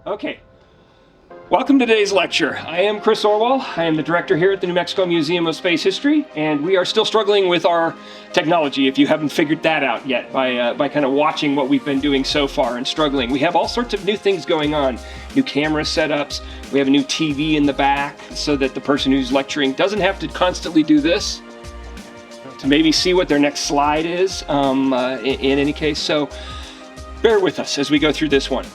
Okay, welcome to today's lecture. I am Chris Orwoll. I am the director here at the New Mexico Museum of Space History, and we are still struggling with our technology, if you haven't figured that out yet, by kind of watching what we've been doing so far and struggling. We have all sorts of new things going on, new camera setups, we have a new TV in the back so that the person who's lecturing doesn't have to constantly do this to maybe see what their next slide is in any case. So bear with us as we go through this one.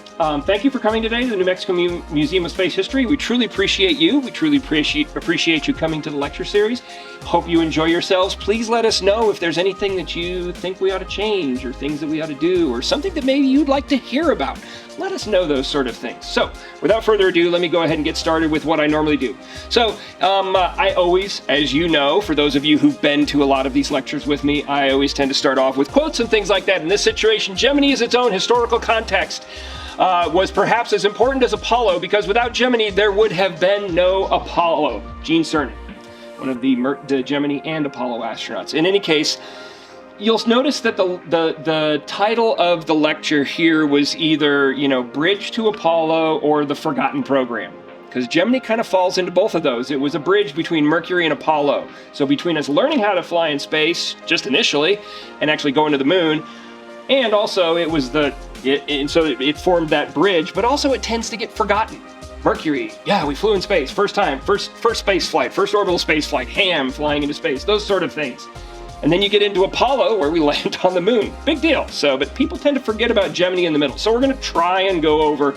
Thank you for coming today to the New Mexico Museum of Space History. We truly appreciate you. We truly appreciate you coming to the lecture series. Hope you enjoy yourselves. Please let us know if there's anything that you think we ought to change, or things that we ought to do, or something that maybe you'd like to hear about. Let us know those sort of things. So, without further ado, let me go ahead and get started with what I normally do. So, I always, as you know, for those of you who've been to a lot of these lectures with me, I always tend to start off with quotes and things like that. In this situation, Gemini is its own historical context. Was perhaps as important as Apollo, because without Gemini, there would have been no Apollo. Gene Cernan, one of the Gemini and Apollo astronauts. In any case, you'll notice that the title of the lecture here was either, Bridge to Apollo or The Forgotten Program, because Gemini kind of falls into both of those. It was a bridge between Mercury and Apollo. So between us learning how to fly in space, just initially, and actually going to the moon, and also it was so it formed that bridge, but also it tends to get forgotten. Mercury, yeah, we flew in space, first space flight, first orbital space flight, Ham flying into space, those sort of things. And then you get into Apollo, where we land on the moon. Big deal. But people tend to forget about Gemini in the middle. So we're going to try and go over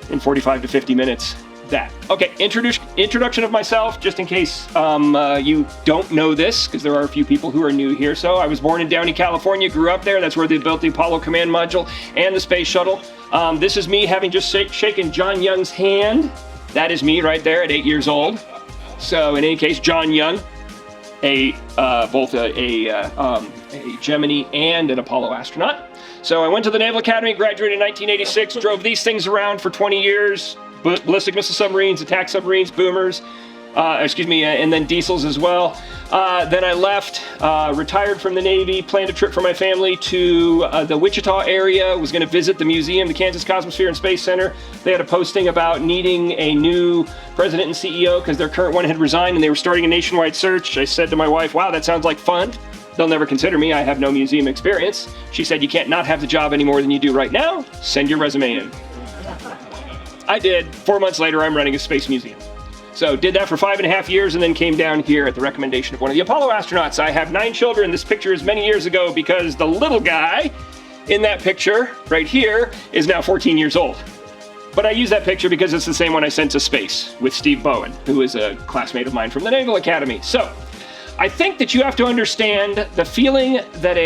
in 45 to 50 minutes that. Okay, introduction of myself, just in case you don't know this, because there are a few people who are new here. So I was born in Downey, California, grew up there. That's where they built the Apollo command module and the space shuttle. This is me having just shaken John Young's hand. That is me right there at 8 years old. So in any case, John Young, both a Gemini and an Apollo astronaut. So I went to the Naval Academy, graduated in 1986, drove these things around for 20 years. Ballistic missile submarines, attack submarines, boomers, and then diesels as well. Then I left, retired from the Navy, planned a trip for my family to the Wichita area, was going to visit the museum, the Kansas Cosmosphere and Space Center. They had a posting about needing a new president and CEO because their current one had resigned and they were starting a nationwide search. I said to my wife, wow, that sounds like fun. They'll never consider me. I have no museum experience. She said, you can't not have the job any more than you do right now. Send your resume in. I did. 4 months later, I'm running a space museum. So did that for 5.5 years and then came down here at the recommendation of one of the Apollo astronauts. I have 9 children. This picture is many years ago because the little guy in that picture right here is now 14 years old. But I use that picture because it's the same one I sent to space with Steve Bowen, who is a classmate of mine from the Naval Academy. So I think that you have to understand the feeling that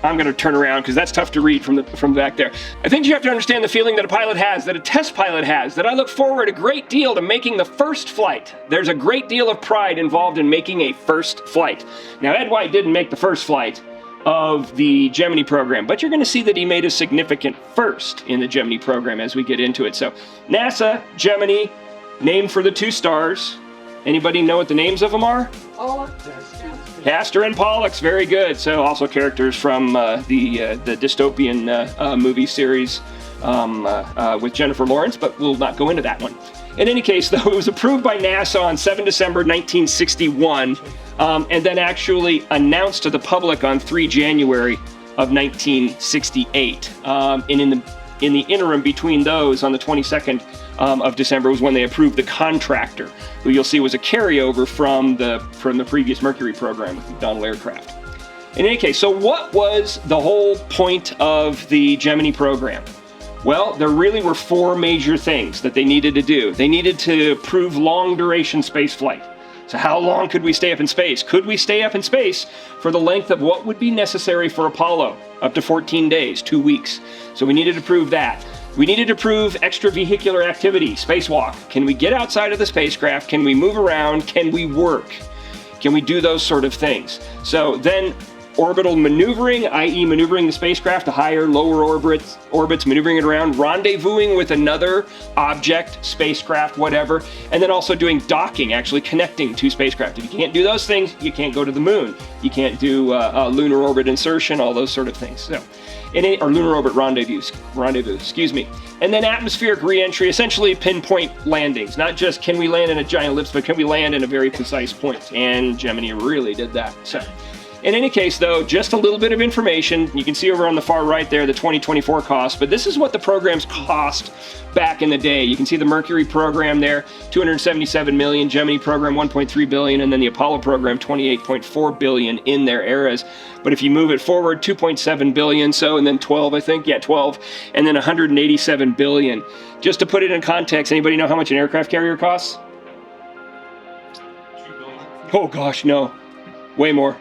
I'm going to turn around because that's tough to read from back there. I think you have to understand the feeling that a pilot has, that a test pilot has, that I look forward a great deal to making the first flight. There's a great deal of pride involved in making a first flight. Now, Ed White didn't make the first flight of the Gemini program, but you're going to see that he made a significant first in the Gemini program as we get into it. So NASA, Gemini, named for the 2 stars. Anybody know what the names of them are? Castor and Pollux, very good. So also characters from the dystopian movie series with Jennifer Lawrence, but we'll not go into that one. In any case, though, it was approved by NASA on 7 December 1961, and then actually announced to the public on 3 January of 1968. And in the interim between those, on the 22nd of December, was when they approved the contractor, who you'll see was a carryover from the previous Mercury program with McDonnell Aircraft. In any case, so what was the whole point of the Gemini program? Well, there really were 4 major things that they needed to do. They needed to prove long-duration space flight. So how long could we stay up in space? Could we stay up in space for the length of what would be necessary for Apollo? Up to 14 days, 2 weeks. So we needed to prove that. We needed to prove extravehicular activity, spacewalk. Can we get outside of the spacecraft? Can we move around? Can we work? Can we do those sort of things? So then orbital maneuvering, i.e. maneuvering the spacecraft to higher, lower orbits, maneuvering it around, rendezvousing with another object, spacecraft, whatever, and then also doing docking, actually connecting two spacecraft. If you can't do those things, you can't go to the moon. You can't do lunar orbit insertion, all those sort of things. So, or lunar orbit rendezvous, excuse me. And then atmospheric re-entry, essentially pinpoint landings. Not just can we land in a giant ellipse, but can we land in a very precise point? And Gemini really did that. So, in any case, though, just a little bit of information. You can see over on the far right there the 2024 cost, but this is what the programs cost back in the day. You can see the Mercury program there, $277 million, Gemini program $1.3 billion, and then the Apollo program $28.4 billion in their eras. But if you move it forward, $2.7 billion, so, and then 12, I think, yeah, 12, and then $187 billion. Just to put it in context, anybody know how much an aircraft carrier costs? $2 billion. Oh gosh, no, way more.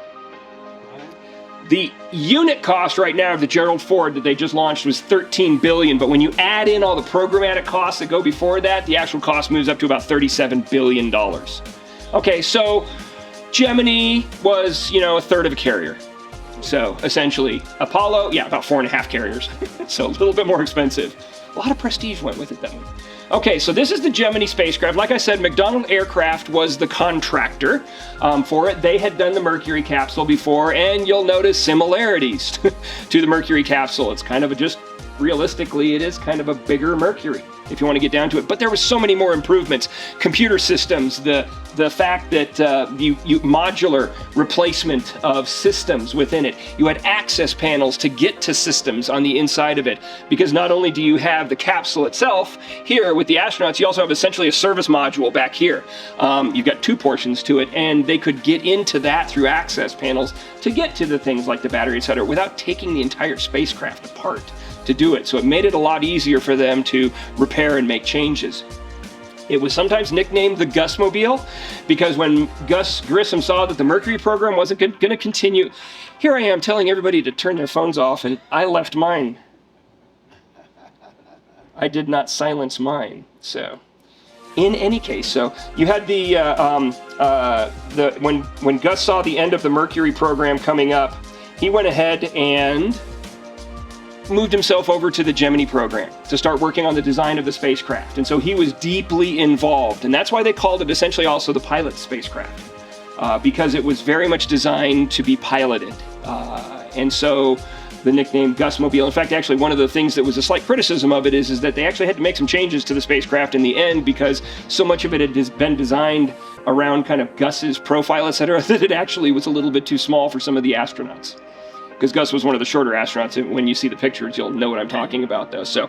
The unit cost right now of the Gerald Ford that they just launched was $13 billion, but when you add in all the programmatic costs that go before that, the actual cost moves up to about $37 billion. Okay, so Gemini was, a third of a carrier. So essentially, Apollo, yeah, about 4.5 carriers. So a little bit more expensive. A lot of prestige went with it though. Okay, so this is the Gemini spacecraft. Like I said, McDonnell Aircraft was the contractor for it. They had done the Mercury capsule before, and you'll notice similarities to the Mercury capsule. It's kind of realistically, it is kind of a bigger Mercury, if you want to get down to it. But there was so many more improvements. Computer systems, the fact that you modular replacement of systems within it. You had access panels to get to systems on the inside of it, because not only do you have the capsule itself here with the astronauts, you also have essentially a service module back here. You've got two portions to it, and they could get into that through access panels to get to the things like the battery, etc., without taking the entire spacecraft apart to do it. So it made it a lot easier for them to repair and make changes. It was sometimes nicknamed the Gus-mobile because when Gus Grissom saw that the Mercury program wasn't going to continue, here I am telling everybody to turn their phones off, and I left mine. I did not silence mine. So in any case, so you had when Gus saw the end of the Mercury program coming up, he went ahead and moved himself over to the Gemini program to start working on the design of the spacecraft. And so he was deeply involved. And that's why they called it essentially also the pilot spacecraft, because it was very much designed to be piloted. And so the nickname Gus-mobile. In fact, actually, one of the things that was a slight criticism of it is that they actually had to make some changes to the spacecraft in the end, because so much of it had been designed around kind of Gus's profile, etc., that it actually was a little bit too small for some of the astronauts. Because Gus was one of the shorter astronauts. When you see the pictures, you'll know what I'm talking about, though. So,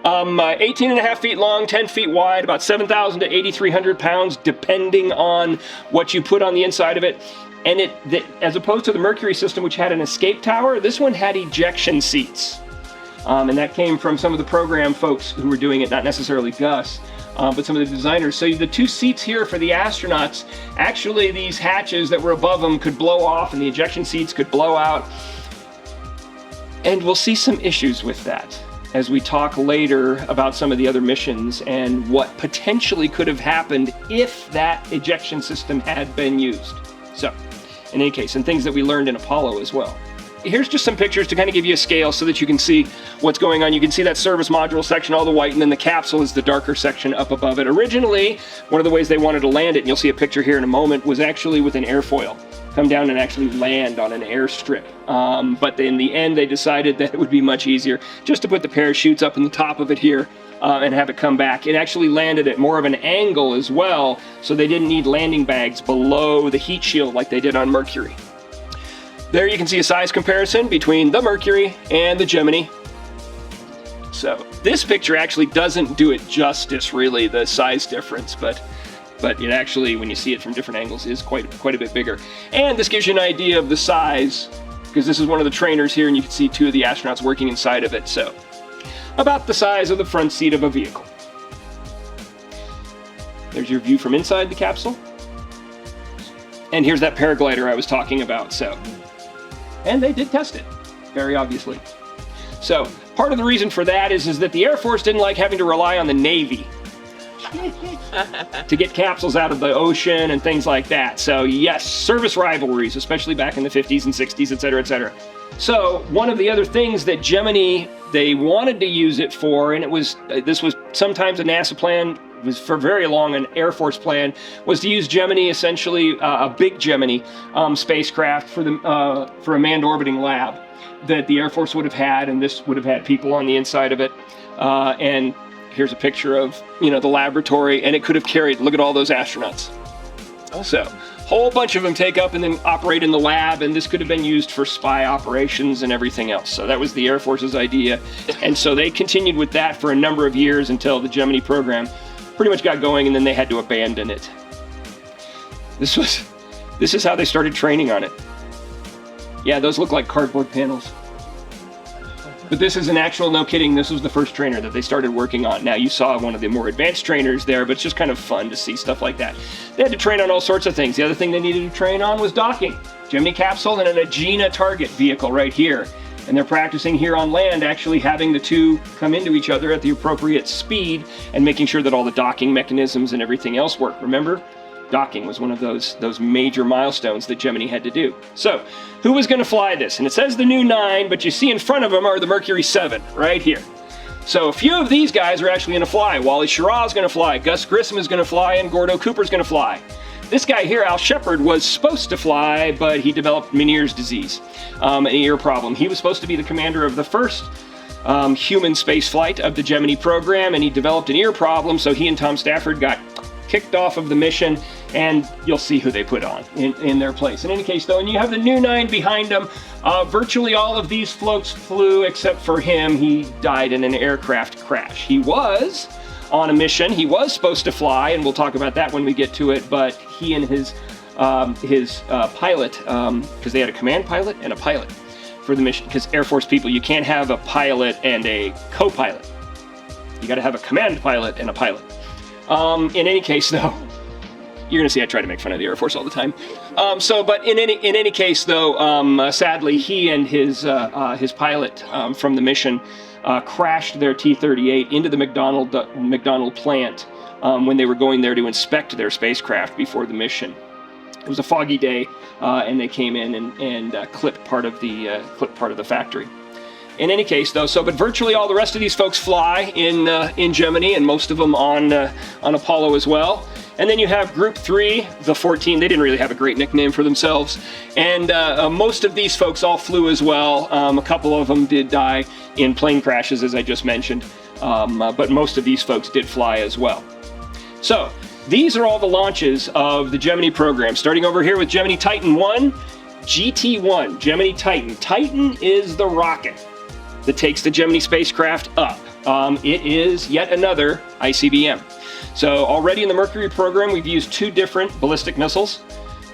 18.5 feet long, 10 feet wide, about 7,000 to 8,300 pounds, depending on what you put on the inside of it. And as opposed to the Mercury system, which had an escape tower, this one had ejection seats. And that came from some of the program folks who were doing it, not necessarily Gus, but some of the designers. So the two seats here for the astronauts, actually these hatches that were above them could blow off, and the ejection seats could blow out. And we'll see some issues with that as we talk later about some of the other missions and what potentially could have happened if that ejection system had been used. So, in any case, and things that we learned in Apollo as well. Here's just some pictures to kind of give you a scale so that you can see what's going on. You can see that service module section, all the white, and then the capsule is the darker section up above it. Originally, one of the ways they wanted to land it, and you'll see a picture here in a moment, was actually with an airfoil. Come down and actually land on an airstrip. But in the end, they decided that it would be much easier just to put the parachutes up in the top of it here and have it come back. It actually landed at more of an angle as well, so they didn't need landing bags below the heat shield like they did on Mercury. There you can see a size comparison between the Mercury and the Gemini. So this picture actually doesn't do it justice, really, the size difference, but it actually, when you see it from different angles, is quite a bit bigger. And this gives you an idea of the size, because this is one of the trainers here, and you can see two of the astronauts working inside of it. So about the size of the front seat of a vehicle. There's your view from inside the capsule. And here's that paraglider I was talking about. So, and they did test it, very obviously. So part of the reason for that is that the Air Force didn't like having to rely on the Navy to get capsules out of the ocean and things like that. So yes, service rivalries, especially back in the 50s and 60s, et cetera, et cetera. So one of the other things that Gemini, they wanted to use it for, and this was sometimes a NASA plan, was for very long an Air Force plan, was to use Gemini, essentially a big Gemini spacecraft for a manned orbiting lab that the Air Force would have had, and this would have had people on the inside of it. And here's a picture of the laboratory, and it could have carried, look at all those astronauts. So whole bunch of them take up and then operate in the lab, and this could have been used for spy operations and everything else. So that was the Air Force's idea, and so they continued with that for a number of years until the Gemini program pretty much got going, and then they had to abandon it. This is how they started training on it. Yeah, those look like cardboard panels. But this is an actual, no kidding, this was the first trainer that they started working on. Now, you saw one of the more advanced trainers there, but it's just kind of fun to see stuff like that. They had to train on all sorts of things. The other thing they needed to train on was docking. Gemini capsule and an Agena target vehicle right here. And they're practicing here on land, actually having the two come into each other at the appropriate speed and making sure that all the docking mechanisms and everything else work. Remember? Docking was one of those major milestones that Gemini had to do. So, who was going to fly this? And it says the new 9, but you see in front of them are the Mercury 7 right here. So a few of these guys are actually going to fly. Wally Schirra is going to fly, Gus Grissom is going to fly, and Gordo Cooper is going to fly. This guy here, Al Shepard, was supposed to fly, but he developed Meniere's disease, an ear problem. He was supposed to be the commander of the first human space flight of the Gemini program, and he developed an ear problem, so he and Tom Stafford got kicked off of the mission, and you'll see who they put on in their place. In any case, though, and you have the new 9 behind them. Virtually all of these folks flew except for him. He died in an aircraft crash. He was on a mission. He was supposed to fly, and we'll talk about that when we get to it, but he and his pilot, because they had a command pilot and a pilot for the mission, because Air Force people, you can't have a pilot and a co-pilot. You got to have a command pilot and a pilot. In any case, though, you're going to see I try to make fun of the Air Force all the time. But in any case, though, sadly, he and his pilot from the mission crashed their T-38 into the McDonnell plant when they were going there to inspect their spacecraft before the mission. It was a foggy day, and they came in and clipped part of the factory. In any case, though, but virtually all the rest of these folks fly in Gemini, and most of them on Apollo as well. And then you have Group 3, the 14. They didn't really have a great nickname for themselves. And most of these folks all flew as well. A couple of them did die in plane crashes, as I just mentioned. But most of these folks did fly as well. So these are all the launches of the Gemini program. Starting over here with Gemini Titan 1, GT1, Gemini Titan. Titan is the rocket that takes the Gemini spacecraft up. It is yet another ICBM. So already in the Mercury program, we've used 2 different ballistic missiles.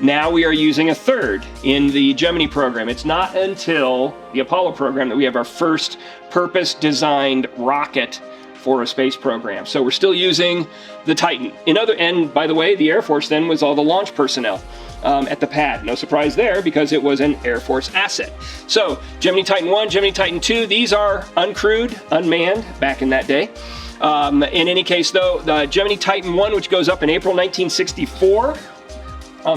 Now we are using a 3rd in the Gemini program. It's not until the Apollo program that we have our first purpose-designed rocket for a space program. So we're still using the Titan. And by the way, the Air Force then was all the launch personnel at the pad. No surprise there, because it was an Air Force asset. So Gemini Titan 1, Gemini Titan 2, these are uncrewed, unmanned back in that day. In any case, though, the Gemini Titan 1, which goes up in April 1964,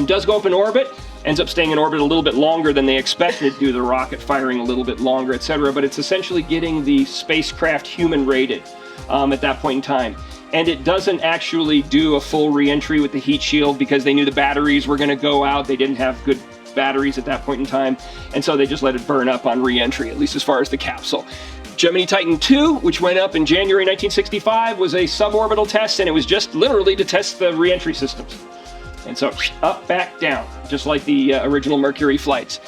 does go up in orbit, ends up staying in orbit a little bit longer than they expected due to the rocket firing a little bit longer, etc. But it's essentially getting the spacecraft human-rated at that point in time. And it doesn't actually do a full re-entry with the heat shield because they knew the batteries were going to go out. They didn't have good batteries at that point in time, and so they just let it burn up on re-entry, at least as far as the capsule. Gemini Titan 2, which went up in January 1965, was a suborbital test, and it was just literally to test the re-entry systems. And so up, back, down, just like the original Mercury flights.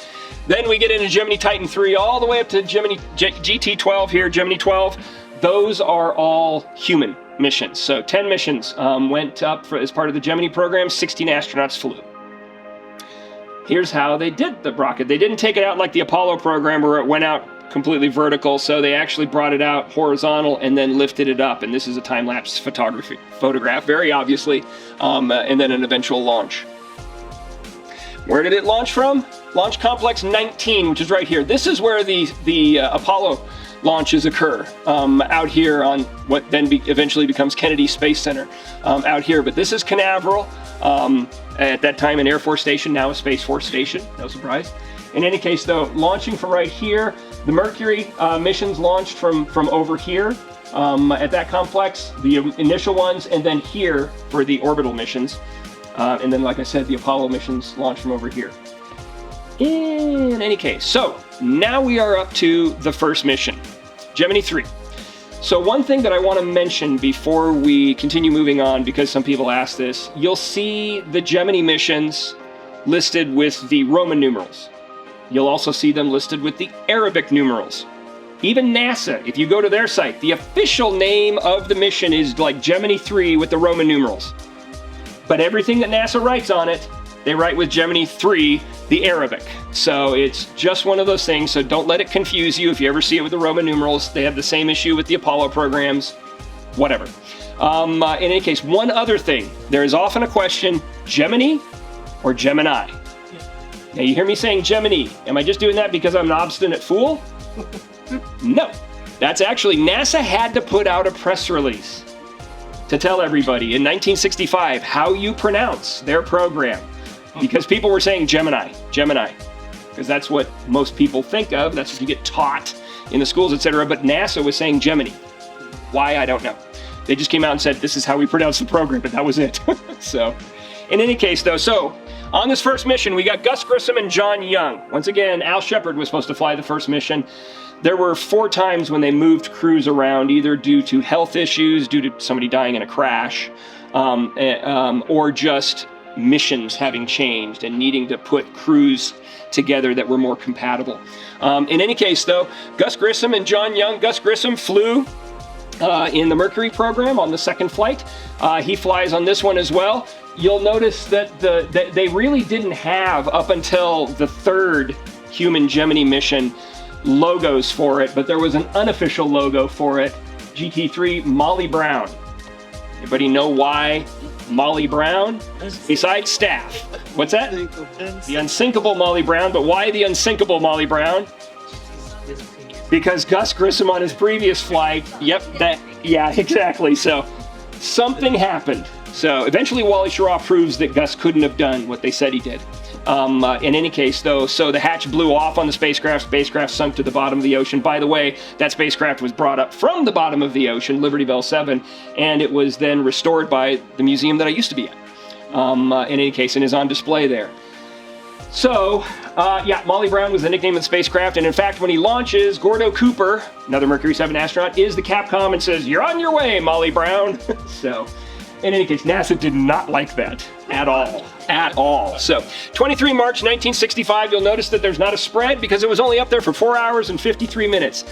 Then we get into Gemini Titan 3 all the way up to Gemini GT12 here, Gemini 12. Those are all human missions. So 10 missions went up as part of the Gemini program, 16 astronauts flew. Here's how they did the rocket. They didn't take it out like the Apollo program where it went out completely vertical, so they actually brought it out horizontal and then lifted it up. And this is a time-lapse photograph, very obviously, and then an eventual launch. Where did it launch from? Launch Complex 19, which is right here. This is where the Apollo launches occur out here on what then eventually becomes Kennedy Space Center out here. But this is Canaveral, at that time an Air Force station, now a Space Force station, no surprise. In any case, though, launching from right here, the Mercury missions launched from over here at that complex, the initial ones, and then here for the orbital missions. And then, like I said, the Apollo missions launched from over here. In any case, so now we are up to the first mission, Gemini 3. So one thing that I want to mention before we continue moving on, because some people ask this, you'll see the Gemini missions listed with the Roman numerals. You'll also see them listed with the Arabic numerals. Even NASA, if you go to their site, the official name of the mission is like Gemini 3 with the Roman numerals. But everything that NASA writes on it, they write with Gemini 3, the Arabic. So it's just one of those things, so don't let it confuse you if you ever see it with the Roman numerals. They have the same issue with the Apollo programs, whatever. In any case, one other thing. There is often a question, Gemini or Gemini? Now you hear me saying Gemini. Am I just doing that because I'm an obstinate fool? No. That's actually, NASA had to put out a press release to tell everybody in 1965 how you pronounce their program. Because people were saying Gemini, because that's what most people think of. That's what you get taught in the schools, etc. But NASA was saying Gemini. Why, I don't know. They just came out and said, this is how we pronounce the program, but that was it. So, in any case, though, so on this first mission, we got Gus Grissom and John Young. Once again, Al Shepard was supposed to fly the first mission. There were 4 times when they moved crews around, either due to health issues, due to somebody dying in a crash, or just missions having changed and needing to put crews together that were more compatible. In any case, though, Gus Grissom and John Young. Gus Grissom flew in the Mercury program on the second flight. He flies on this one as well. You'll notice that they really didn't have, up until the third human Gemini mission, logos for it, but there was an unofficial logo for it. GT3 Molly Brown. Anybody know why Molly Brown? Besides staff. What's that? The unsinkable Molly Brown. But why the unsinkable Molly Brown? Because Gus Grissom on his previous flight, yeah, exactly. So something happened. So eventually Wally Schirra proves that Gus couldn't have done what they said he did. In any case, though, so the hatch blew off on the spacecraft sunk to the bottom of the ocean. By the way, that spacecraft was brought up from the bottom of the ocean, Liberty Bell 7, and it was then restored by the museum that I used to be at. In any case, and is on display there. So, yeah, Molly Brown was the nickname of the spacecraft, and in fact, when he launches, Gordo Cooper, another Mercury 7 astronaut, is the Capcom and says, "You're on your way, Molly Brown." So, in any case, NASA did not like that at all. At all. So, 23 March 1965, you'll notice that there's not a spread because it was only up there for 4 hours and 53 minutes.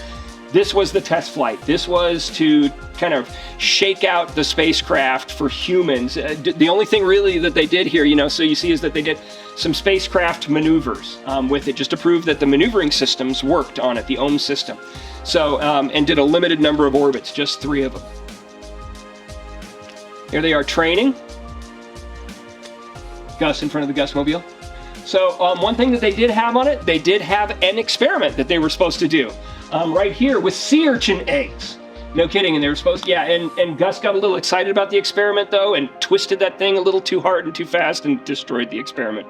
This was the test flight. This was to kind of shake out the spacecraft for humans. The only thing really that they did here, so you see, is that they did some spacecraft maneuvers with it, just to prove that the maneuvering systems worked on it, the OM system. So, and did a limited number of orbits, just 3 of them. Here they are training. Gus in front of the Gusmobile. So one thing that they did have on it, they did have an experiment that they were supposed to do. Right here with sea urchin eggs. No kidding, and they were supposed to, and Gus got a little excited about the experiment, though, and twisted that thing a little too hard and too fast and destroyed the experiment.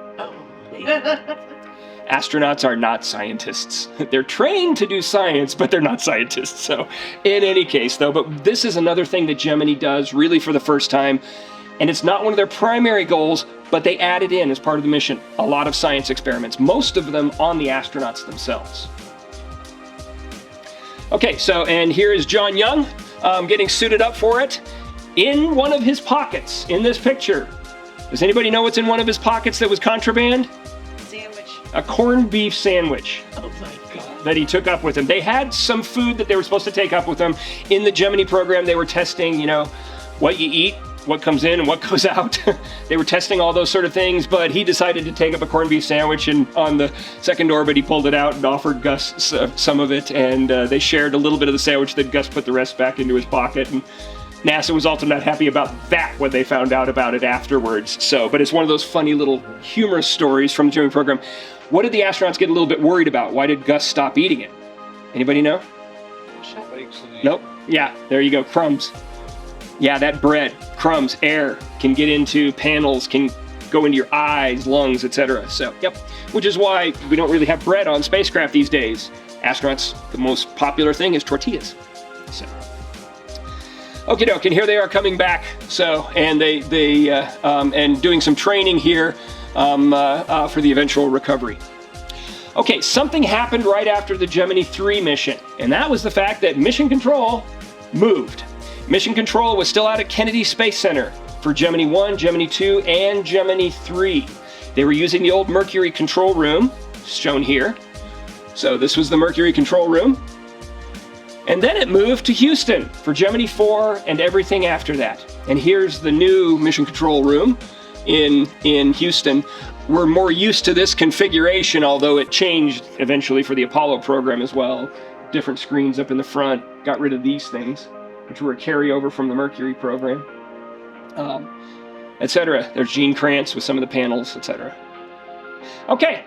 Astronauts are not scientists. They're trained to do science, but they're not scientists. So in any case, though, but this is another thing that Gemini does really for the first time, and it's not one of their primary goals, but they added in as part of the mission a lot of science experiments, most of them on the astronauts themselves. Okay, so, and here is John Young getting suited up for it. In one of his pockets, in this picture, does anybody know what's in one of his pockets that was contraband? Sandwich. A corned beef sandwich. Oh my God. That he took up with him. They had some food that they were supposed to take up with them. In the Gemini program, they were testing, what you eat, what comes in and what goes out. They were testing all those sort of things, but he decided to take up a corned beef sandwich, and on the second orbit he pulled it out and offered Gus some of it, and they shared a little bit of the sandwich, that Gus put the rest back into his pocket, and NASA was also not happy about that when they found out about it afterwards. So, but it's one of those funny little humorous stories from the Gemini program. What did the astronauts get a little bit worried about? Why did Gus stop eating it? Anybody know? Flakes in the Nope. Yeah, there you go. Crumbs. Yeah, that bread, crumbs, air can get into panels, can go into your eyes, lungs, etc. So, yep. Which is why we don't really have bread on spacecraft these days. Astronauts, the most popular thing is tortillas. So, okie doke, and here they are coming back. So, and and doing some training here for the eventual recovery. Okay, something happened right after the Gemini 3 mission, and that was the fact that Mission Control moved. Mission Control was still out at Kennedy Space Center for Gemini 1, Gemini 2, and Gemini 3. They were using the old Mercury control room, shown here. So this was the Mercury control room. And then it moved to Houston for Gemini 4 and everything after that. And here's the new Mission Control room in Houston. We're more used to this configuration, although it changed eventually for the Apollo program as well. Different screens up in the front, got rid of these things, which were a carryover from the Mercury program, etc. There's Gene Kranz with some of the panels, etc. Okay,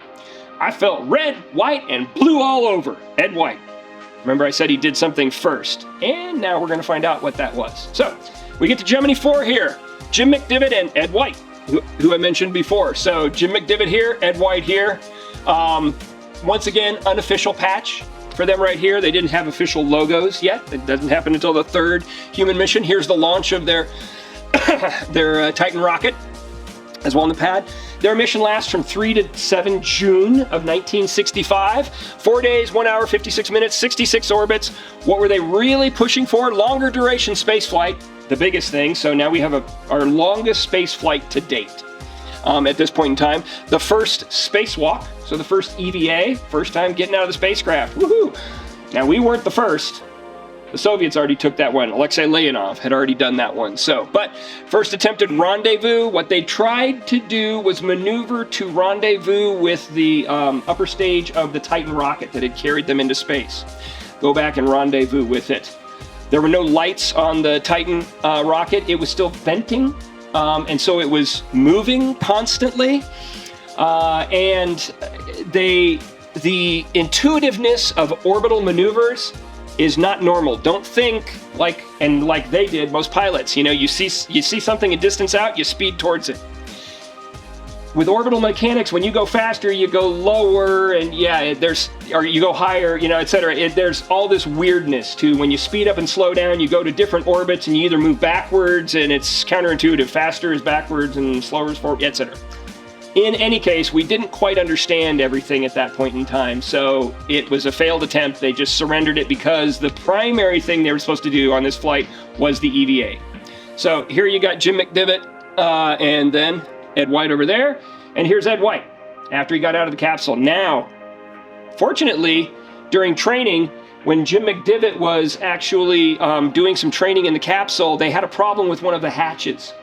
I felt red, white, and blue all over Ed White. Remember I said he did something first, and now we're going to find out what that was. So, we get to Gemini 4 here. Jim McDivitt and Ed White, who I mentioned before. So Jim McDivitt here, Ed White here. Once again, unofficial patch for them right here. They didn't have official logos yet. It doesn't happen until the 3rd human mission. Here's the launch of their Titan rocket as well on the pad. Their mission lasts from 3 to 7 June of 1965. 4 days, 1 hour, 56 minutes, 66 orbits. What were they really pushing for? Longer duration space flight, the biggest thing. So now we have our longest space flight to date at this point in time. The first spacewalk, so the first EVA, first time getting out of the spacecraft. Woohoo! Now we weren't the first. The Soviets already took that one. Alexei Leonov had already done that one. So, but first attempted rendezvous, what they tried to do was maneuver to rendezvous with the upper stage of the Titan rocket that had carried them into space. Go back and rendezvous with it. There were no lights on the Titan rocket. It was still venting, and so it was moving constantly. And the intuitiveness of orbital maneuvers is not normal. Don't think like they did, most pilots. You know, you see something a distance out, you speed towards it. With orbital mechanics, when you go faster, you go lower, and or you go higher, etc. There's all this weirdness to when you speed up and slow down, you go to different orbits, and you either move backwards, and it's counterintuitive. Faster is backwards, and slower is forward, etc. In any case, we didn't quite understand everything at that point in time, so it was a failed attempt. They just surrendered it because the primary thing they were supposed to do on this flight was the EVA. So here you got Jim McDivitt and then Ed White over there, and here's Ed White after he got out of the capsule. Now, fortunately, during training, when Jim McDivitt was actually doing some training in the capsule, they had a problem with one of the hatches.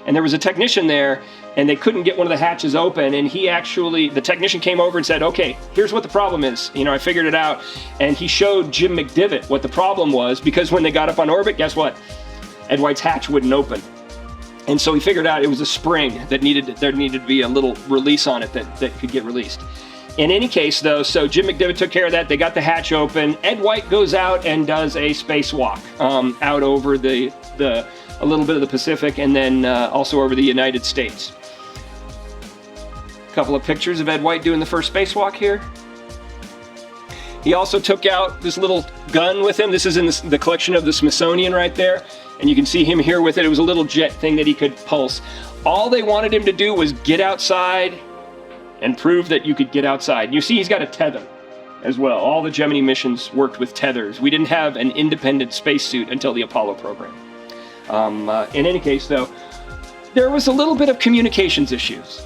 And there was a technician there, and they couldn't get one of the hatches open, and the technician came over and said, okay, here's what the problem is. I figured it out. And he showed Jim McDivitt what the problem was, because when they got up on orbit, guess what? Ed White's hatch wouldn't open. And so he figured out it was a spring that there needed to be a little release on it that could get released. In any case, though, so Jim McDivitt took care of that. They got the hatch open. Ed White goes out and does a spacewalk out over a little bit of the Pacific, and then also over the United States. A couple of pictures of Ed White doing the first spacewalk here. He also took out this little gun with him. This is in the collection of the Smithsonian right there, and you can see him here with it. It was a little jet thing that he could pulse. All they wanted him to do was get outside and prove that you could get outside. You see he's got a tether as well. All the Gemini missions worked with tethers. We didn't have an independent spacesuit until the Apollo program. In any case, though, there was a little bit of communications issues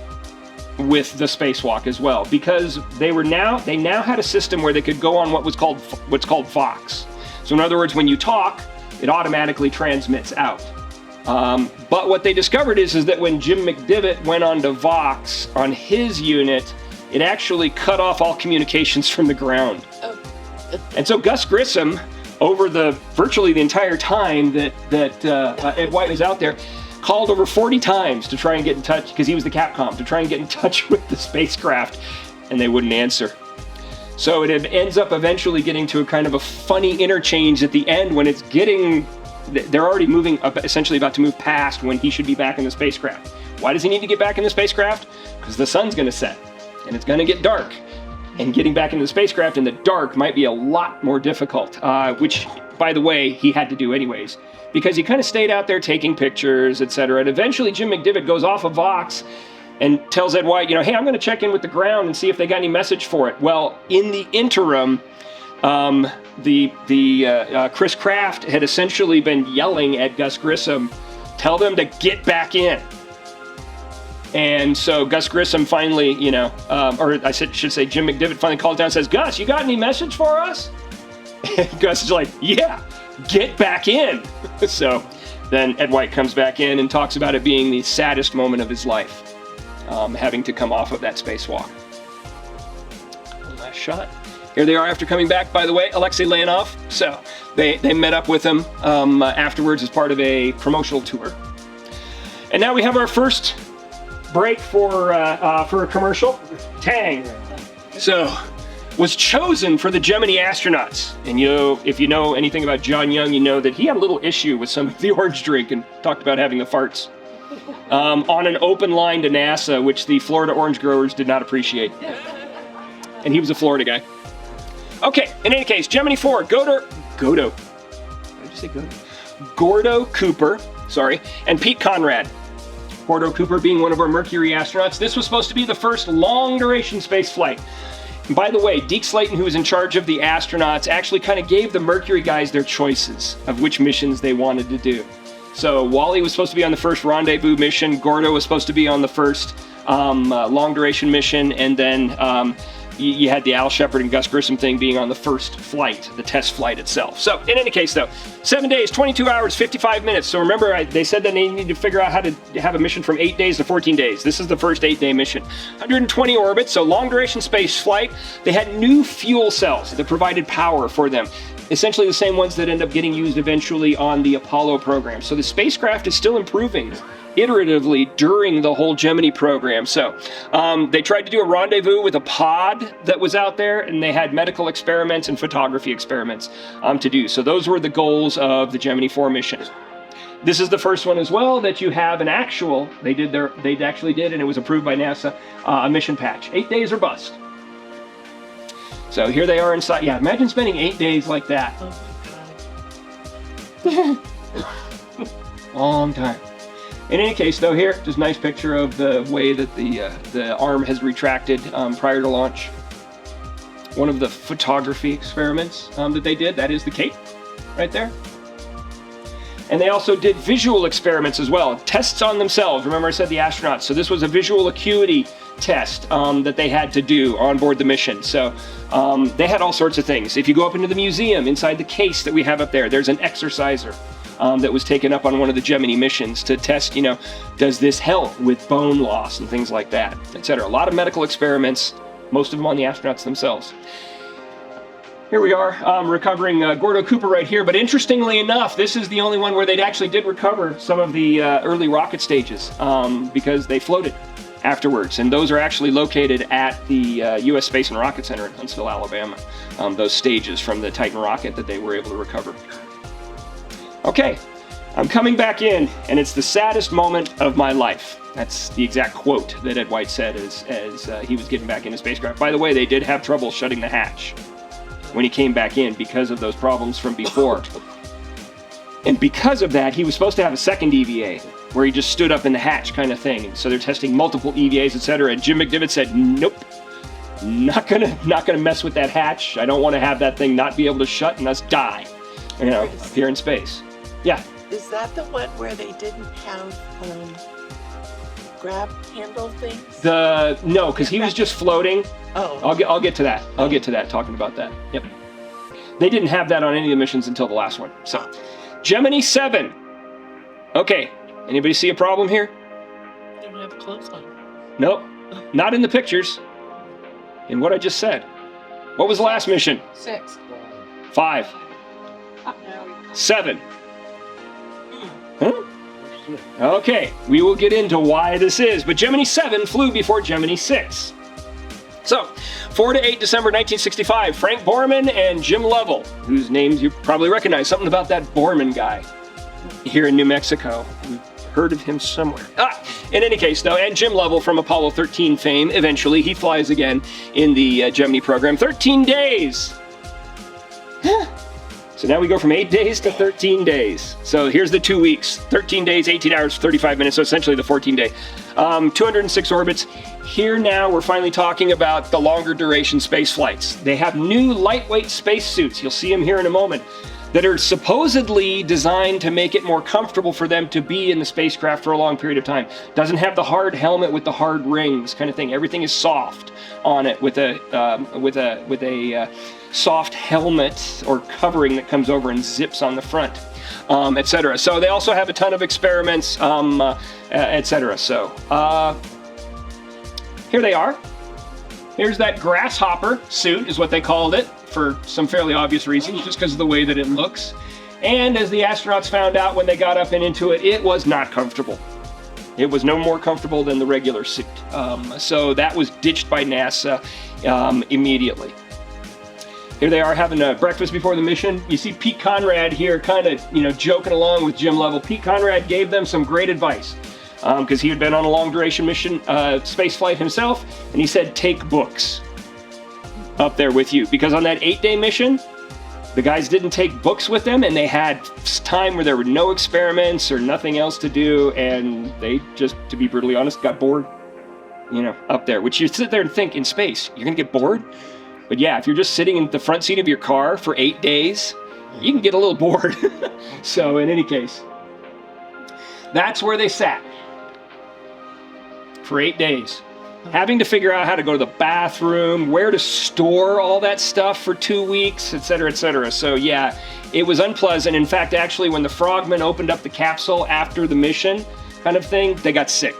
with the spacewalk as well, because they now had a system where they could go on what's called Vox. So in other words, when you talk, it automatically transmits out. But what they discovered is that when Jim McDivitt went on to Vox on his unit, it actually cut off all communications from the ground. Oh. And so Gus Grissom, over virtually the entire time that Ed White was out there, called over 40 times to try and get in touch, because he was the Capcom, to try and get in touch with the spacecraft, and they wouldn't answer. So it ends up eventually getting to a kind of a funny interchange at the end when it's getting, they're already moving, essentially about to move past when he should be back in the spacecraft. Why does he need to get back in the spacecraft? Because the sun's going to set and it's going to get dark. And getting back into the spacecraft in the dark might be a lot more difficult, which, by the way, he had to do anyways, because he kind of stayed out there taking pictures, etc. And eventually Jim McDivitt goes off of Vox and tells Ed White, hey, I'm going to check in with the ground and see if they got any message for it. Well, in the interim, Chris Kraft had essentially been yelling at Gus Grissom, tell them to get back in. And so Gus Grissom finally, or I should say Jim McDivitt finally calls down and says, Gus, you got any message for us? And Gus is like, yeah, get back in. So then Ed White comes back in and talks about it being the saddest moment of his life, having to come off of that spacewalk. One last shot. Here they are after coming back, by the way, Alexei Leonov. So they met up with him afterwards as part of a promotional tour. And now we have our first break for a commercial. Tang. So, was chosen for the Gemini astronauts. And if you know anything about John Young, you know that he had a little issue with some of the orange drink and talked about having the farts on an open line to NASA, which the Florida orange growers did not appreciate. And he was a Florida guy. Okay, in any case, Gemini 4, Gordo Cooper, and Pete Conrad. Gordo Cooper being one of our Mercury astronauts. This was supposed to be the first long-duration space flight. And by the way, Deke Slayton, who was in charge of the astronauts, actually kind of gave the Mercury guys their choices of which missions they wanted to do. So Wally was supposed to be on the first rendezvous mission, Gordo was supposed to be on the first long-duration mission, and then you had the Al Shepard and Gus Grissom thing being on the first flight, the test flight itself. So in any case, though, 7 days, 22 hours, 55 minutes. So remember, they said that they needed to figure out how to have a mission from 8 days to 14 days. This is the first 8-day mission. 120 orbits, so long-duration space flight. They had new fuel cells that provided power for them. Essentially the same ones that end up getting used eventually on the Apollo program. So the spacecraft is still improving iteratively during the whole Gemini program. So they tried to do a rendezvous with a pod that was out there, and they had medical experiments and photography experiments to do. So those were the goals of the Gemini 4 mission. This is the first one as well that you have an actual, they actually did, and it was approved by NASA, a mission patch. 8 days or bust. So here they are inside. Yeah, imagine spending 8 days like that. Oh my God. Long time. In any case, though, here, just a nice picture of the way that the arm has retracted prior to launch. One of the photography experiments that they did, that is the cape right there. And they also did visual experiments as well, tests on themselves. Remember I said the astronauts, so this was a visual acuity test that they had to do on board the mission. So they had all sorts of things. If you go up into the museum, inside the case that we have up there, there's an exerciser that was taken up on one of the Gemini missions to test, does this help with bone loss and things like that, etc. A lot of medical experiments, most of them on the astronauts themselves. Here we are, recovering Gordo Cooper right here, but interestingly enough, this is the only one where they actually did recover some of the early rocket stages because they floated afterwards, and those are actually located at the U.S. Space and Rocket Center in Huntsville, Alabama, those stages from the Titan rocket that they were able to recover. Okay, I'm coming back in, and it's the saddest moment of my life. That's the exact quote that Ed White said as he was getting back into spacecraft. By the way, they did have trouble shutting the hatch when he came back in because of those problems from before. And because of that, he was supposed to have a second EVA where he just stood up in the hatch kind of thing. And so they're testing multiple EVAs, etc. And Jim McDivitt said, nope, not gonna mess with that hatch. I don't want to have that thing not be able to shut and us die, up here in space. Yeah. Is that the one where they didn't have grab handle things? No, because he was just floating. Oh. I'll get to that. I'll get to that, talking about that. Yep. They didn't have that on any of the missions until the last one. So, Gemini 7. Okay. Anybody see a problem here? They don't have clothes on. Nope. Not in the pictures. In what I just said. What was the last mission? 6. 5. 7. Huh? Okay, we will get into why this is, but Gemini 7 flew before Gemini 6. So, 4 to 8 December 1965, Frank Borman and Jim Lovell, whose names you probably recognize. Something about that Borman guy here in New Mexico. We've heard of him somewhere. In any case, though, and Jim Lovell from Apollo 13 fame, eventually he flies again in the Gemini program. 13 days! So now we go from 8 days to 13 days. So here's the 2 weeks. 13 days, 18 hours, 35 minutes, so essentially the 14-day. 206 orbits. Here now we're finally talking about the longer duration space flights. They have new lightweight spacesuits, you'll see them here in a moment, that are supposedly designed to make it more comfortable for them to be in the spacecraft for a long period of time. Doesn't have the hard helmet with the hard rings kind of thing. Everything is soft on it with a soft helmet or covering that comes over and zips on the front, etc. So they also have a ton of experiments, etc. So here they are. Here's that grasshopper suit, is what they called it, for some fairly obvious reasons, just because of the way that it looks. And as the astronauts found out when they got up and into it, it was not comfortable. It was no more comfortable than the regular suit. So that was ditched by NASA immediately. Here they are having a breakfast before the mission. You see Pete Conrad here kind of, joking along with Jim Lovell. Pete Conrad gave them some great advice because he had been on a long duration mission, space flight himself, and he said, take books up there with you. Because on that 8-day mission, the guys didn't take books with them, and they had time where there were no experiments or nothing else to do, and they just, to be brutally honest, got bored, up there. Which you sit there and think, in space, you're gonna get bored? But yeah, if you're just sitting in the front seat of your car for 8 days, you can get a little bored. So in any case, that's where they sat for 8 days, having to figure out how to go to the bathroom, where to store all that stuff for 2 weeks, etc., etc. So yeah, it was unpleasant. In fact, actually, when the frogmen opened up the capsule after the mission kind of thing, they got sick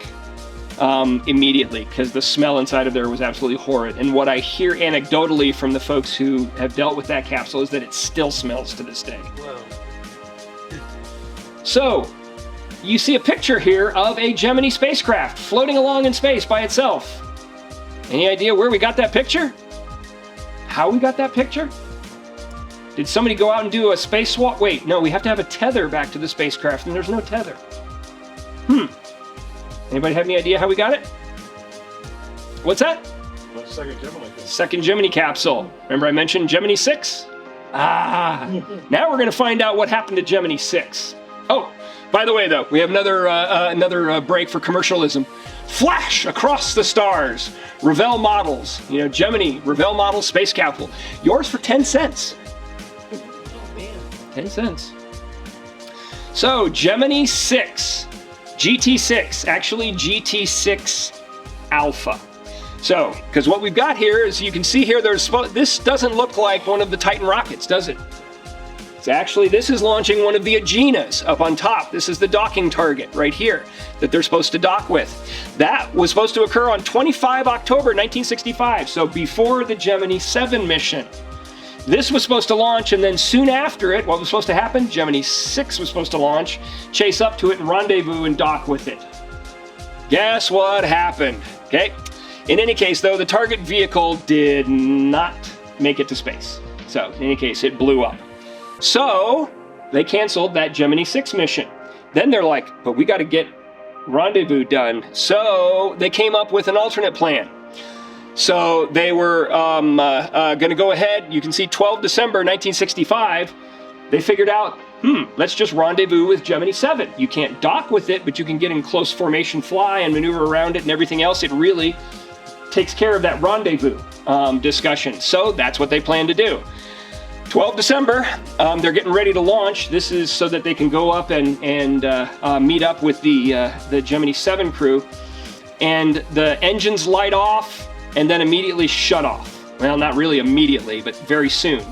immediately, because the smell inside of there was absolutely horrid. And what I hear anecdotally from the folks who have dealt with that capsule is that it still smells to this day. Whoa. So, you see a picture here of a Gemini spacecraft floating along in space by itself. Any idea where we got that picture? How we got that picture? Did somebody go out and do a spacewalk? Wait, no, we have to have a tether back to the spacecraft, and there's no tether. Anybody have any idea how we got it? What's that? Well, second Gemini. Second Gemini capsule. Remember I mentioned Gemini 6? Now we're going to find out what happened to Gemini 6. Oh, by the way, though, we have another break for commercialism. Flash across the stars. Revell models. Gemini, Revell models, space capsule. Yours for 10 cents. Oh, man. 10 cents. So, Gemini 6. GT6, actually GT6 Alpha. So, because what we've got here is, you can see here, this doesn't look like one of the Titan rockets, does it? It's actually, this is launching one of the Aeginas up on top. This is the docking target right here that they're supposed to dock with. That was supposed to occur on 25 October 1965, so before the Gemini 7 mission. This was supposed to launch, and then soon after it, what was supposed to happen? Gemini 6 was supposed to launch, chase up to it and rendezvous and dock with it. Guess what happened? Okay. In any case, though, the target vehicle did not make it to space. So, in any case, it blew up. So, they canceled that Gemini 6 mission. Then they're like, but we got to get rendezvous done. So, they came up with an alternate plan. So they were going to go ahead. You can see 12 December 1965, they figured out, let's just rendezvous with Gemini 7. You can't dock with it, but you can get in close formation fly and maneuver around it and everything else. It really takes care of that rendezvous discussion. So that's what they plan to do. 12 December, they're getting ready to launch. This is so that they can go up and meet up with the Gemini 7 crew. And the engines light off and then immediately shut off. Well, not really immediately, but very soon,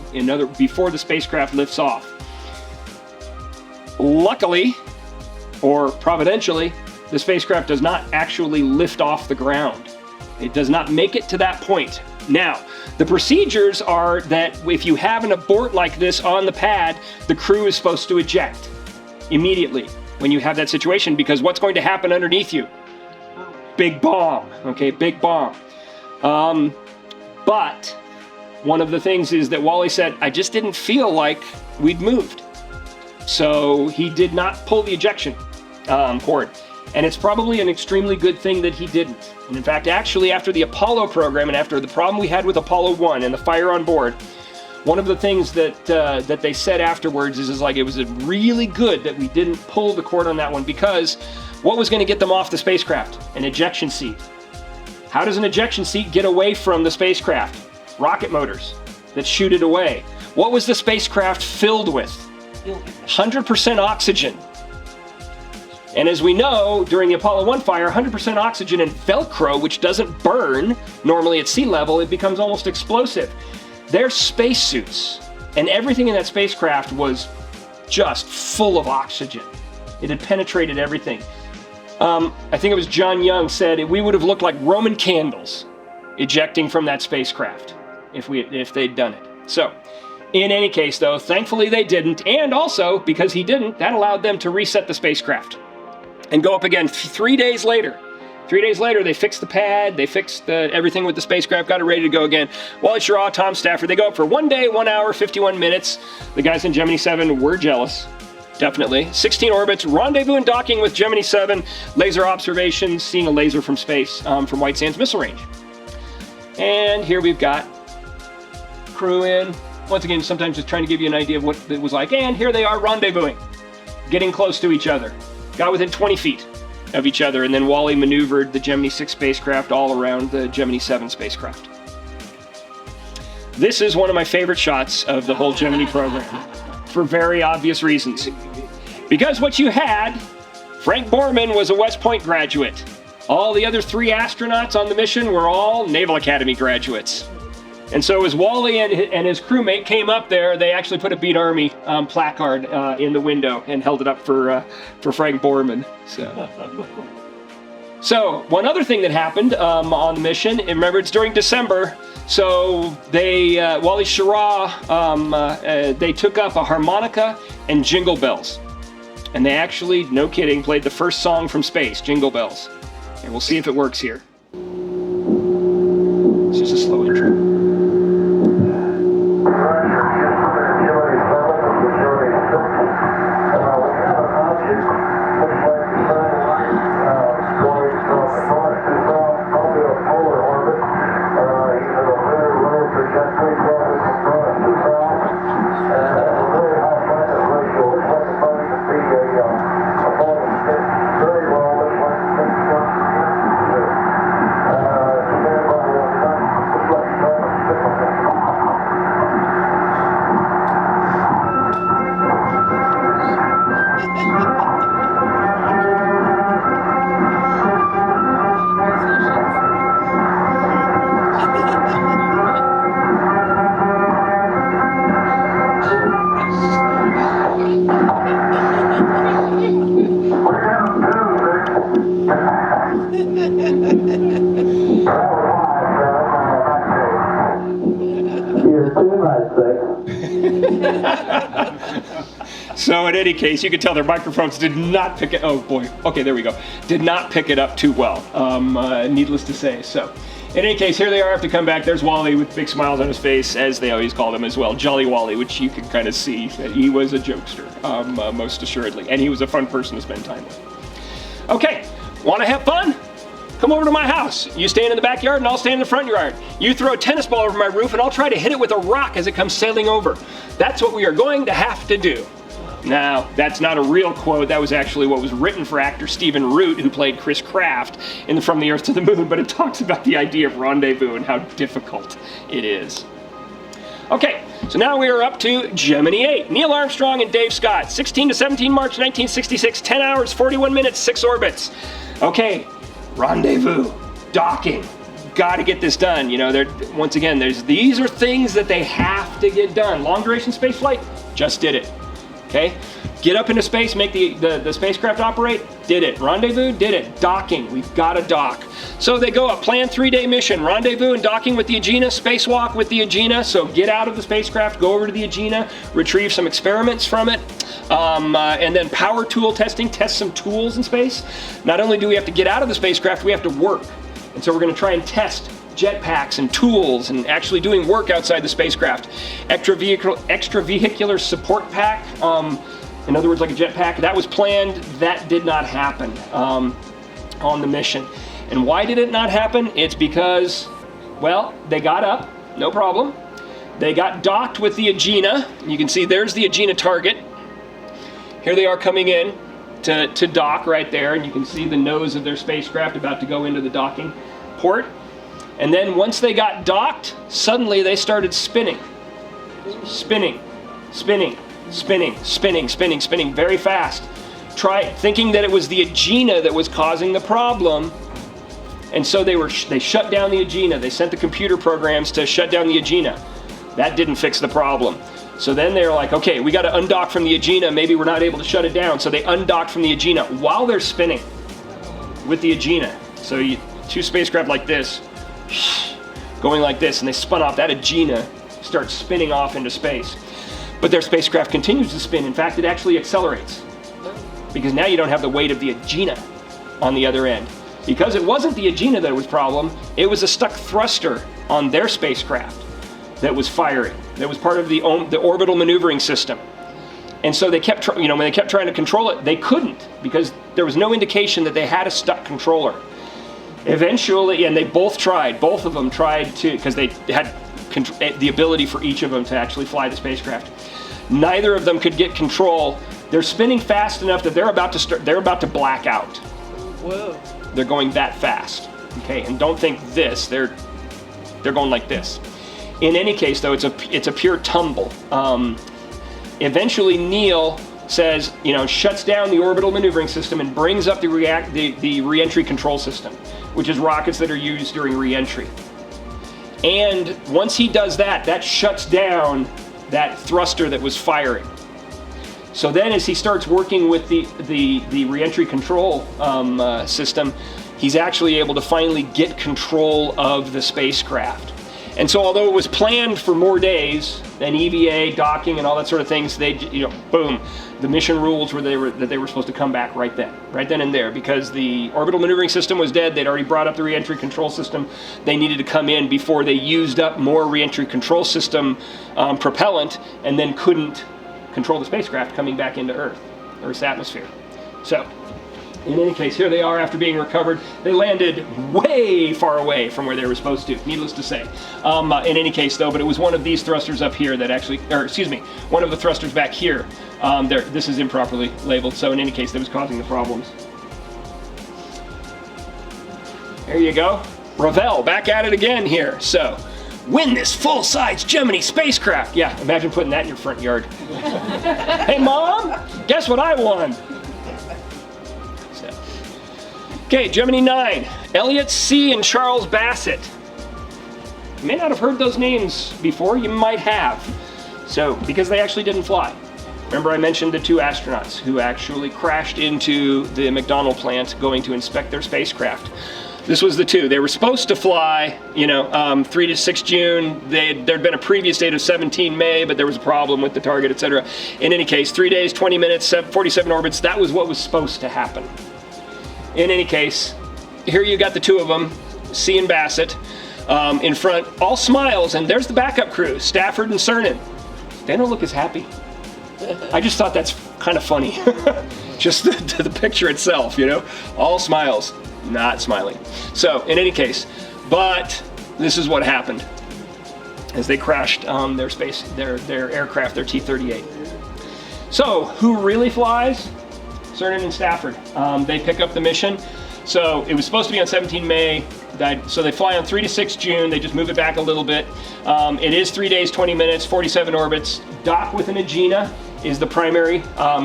before the spacecraft lifts off. Luckily, or providentially, the spacecraft does not actually lift off the ground. It does not make it to that point. Now, the procedures are that if you have an abort like this on the pad, the crew is supposed to eject immediately when you have that situation, because what's going to happen underneath you? Big bomb, okay, big bomb. But one of the things is that Wally said, I just didn't feel like we'd moved. So he did not pull the ejection cord. And it's probably an extremely good thing that he didn't. And in fact, actually, after the Apollo program and after the problem we had with Apollo 1 and the fire on board, one of the things that that they said afterwards is like it was really good that we didn't pull the cord on that one, because what was going to get them off the spacecraft? An ejection seat. How does an ejection seat get away from the spacecraft? Rocket motors that shoot it away. What was the spacecraft filled with? 100% oxygen. And as we know, during the Apollo 1 fire, 100% oxygen and Velcro, which doesn't burn normally at sea level, it becomes almost explosive. Their spacesuits and everything in that spacecraft was just full of oxygen. It had penetrated everything. I think it was John Young said we would have looked like Roman candles ejecting from that spacecraft if they'd done it. So, in any case, though, thankfully they didn't, and also because he didn't, that allowed them to reset the spacecraft and go up again 3 days later. 3 days later, they fixed the pad, they fixed everything with the spacecraft, got it ready to go again. Wally Schirra, Tom Stafford, they go up for 1 day, 1 hour, 51 minutes. The guys in Gemini 7 were jealous, definitely. 16 orbits, rendezvous and docking with Gemini 7, laser observations, seeing a laser from space from White Sands Missile Range. And here we've got crew in. Once again, sometimes just trying to give you an idea of what it was like. And here they are rendezvousing, getting close to each other. Got within 20 feet of each other, and then Wally maneuvered the Gemini 6 spacecraft all around the Gemini 7 spacecraft. This is one of my favorite shots of the whole Gemini program, for very obvious reasons. Because what you had, Frank Borman was a West Point graduate. All the other 3 astronauts on the mission were all Naval Academy graduates. And so as Wally and his crewmate came up there, they actually put a Beat Army placard in the window and held it up for Frank Borman. So one other thing that happened on the mission, and remember it's during December, so they, Wally Schirra, they took up a harmonica and jingle bells. And they actually, no kidding, played the first song from space, Jingle Bells. And we'll see if it works here. It's just a slow intro. So in any case, you can tell their microphones did not pick it. Oh boy. Okay, there we go. Did not pick it up too well. Needless to say. So in any case, here they are after come back. There's Wally with big smiles on his face, as they always called him as well, Jolly Wally, which you can kind of see that he was a jokester, most assuredly, and he was a fun person to spend time with. Okay, want to have fun? Come over to my house. You stand in the backyard and I'll stand in the front yard. You throw a tennis ball over my roof and I'll try to hit it with a rock as it comes sailing over. That's what we are going to have to do. Now, that's not a real quote. That was actually what was written for actor Stephen Root, who played Chris Kraft in From the Earth to the Moon, but it talks about the idea of rendezvous and how difficult it is. Okay, so now we are up to Gemini 8. Neil Armstrong and Dave Scott, 16 to 17 March 1966, 10 hours, 41 minutes, 6 orbits. Okay, rendezvous, docking. Got to get this done. You know, once again, these are things that they have to get done. Long duration space flight, just did it. Okay, get up into space, make the spacecraft operate, did it. Rendezvous, did it. Docking, we've got to dock. So they go a planned 3-day mission, rendezvous and docking with the Agena, spacewalk with the Agena. So get out of the spacecraft, go over to the Agena, retrieve some experiments from it, and then power tool testing, test some tools in space. Not only do we have to get out of the spacecraft, we have to work. And so we're going to try and test jetpacks and tools and actually doing work outside the spacecraft. Extravehicular support pack, in other words, like a jetpack, that was planned. That did not happen on the mission. And why did it not happen? It's because, well, they got up, no problem. They got docked with the Agena. You can see there's the Agena target. Here they are coming in to dock right there, and you can see the nose of their spacecraft about to go into the docking port. And then once they got docked, suddenly they started spinning. Spinning, spinning, spinning, spinning, spinning, spinning very fast. Thinking that it was the Agena that was causing the problem. And so they shut down the Agena. They sent the computer programs to shut down the Agena. That didn't fix the problem. So then they're like, okay, we got to undock from the Agena. Maybe we're not able to shut it down. So they undocked from the Agena while they're spinning with the Agena. So two spacecraft like this, going like this, and they spun off. That Agena starts spinning off into space. But their spacecraft continues to spin. In fact, it actually accelerates. Because now you don't have the weight of the Agena on the other end. Because it wasn't the Agena that was the problem, it was a stuck thruster on their spacecraft that was firing. That was part of the orbital maneuvering system. And so they kept, when they kept trying to control it, they couldn't because there was no indication that they had a stuck controller. Eventually, and they both of them tried to, because they had the ability for each of them to actually fly the spacecraft. Neither of them could get control. They're spinning fast enough that they're about to black out. Whoa. They're going that fast. Okay, and don't think this. They're going like this. In any case, though, it's a pure tumble. Eventually, Neil says, shuts down the orbital maneuvering system and brings up the re-entry control system, which is rockets that are used during re-entry. And once he does that, that shuts down that thruster that was firing. So then as he starts working with the re-entry control system, he's actually able to finally get control of the spacecraft. And so although it was planned for more days, and EVA, docking, and all that sort of things, they, boom, the mission rules were that they were supposed to come back right then and there, because the orbital maneuvering system was dead. They'd already brought up the re-entry control system. They needed to come in before they used up more re-entry control system propellant, and then couldn't control the spacecraft coming back into Earth's atmosphere. So, in any case, here they are after being recovered. They landed way far away from where they were supposed to, needless to say. In any case, though, but it was one of these thrusters up here that actually, one of the thrusters back here. This is improperly labeled, so in any case, that was causing the problems. There you go. Ravel, back at it again here. So, win this full-size Gemini spacecraft. Yeah, imagine putting that in your front yard. Hey, Mom, guess what I won? Okay, Gemini 9, Elliot C. and Charles Bassett. You may not have heard those names before, you might have. So, because they actually didn't fly. Remember I mentioned the two astronauts who actually crashed into the McDonnell plant going to inspect their spacecraft. This was the two. They were supposed to fly, 3 to 6 June. There'd been a previous date of 17 May, but there was a problem with the target, etc. In any case, 3 days, 20 minutes, 47 orbits, that was what was supposed to happen. In any case, here you got the two of them, C and Bassett, in front, all smiles, and there's the backup crew, Stafford and Cernan. They don't look as happy. I just thought that's kind of funny. Just the picture itself, all smiles, not smiling. So, in any case, but this is what happened as they crashed their aircraft, their T-38. So, who really flies? Cernan and Stafford. They pick up the mission. So it was supposed to be on 17 May. So they fly on 3 to 6 June. They just move it back a little bit. It is 3 days, 20 minutes, 47 orbits. Dock with an Agena is the primary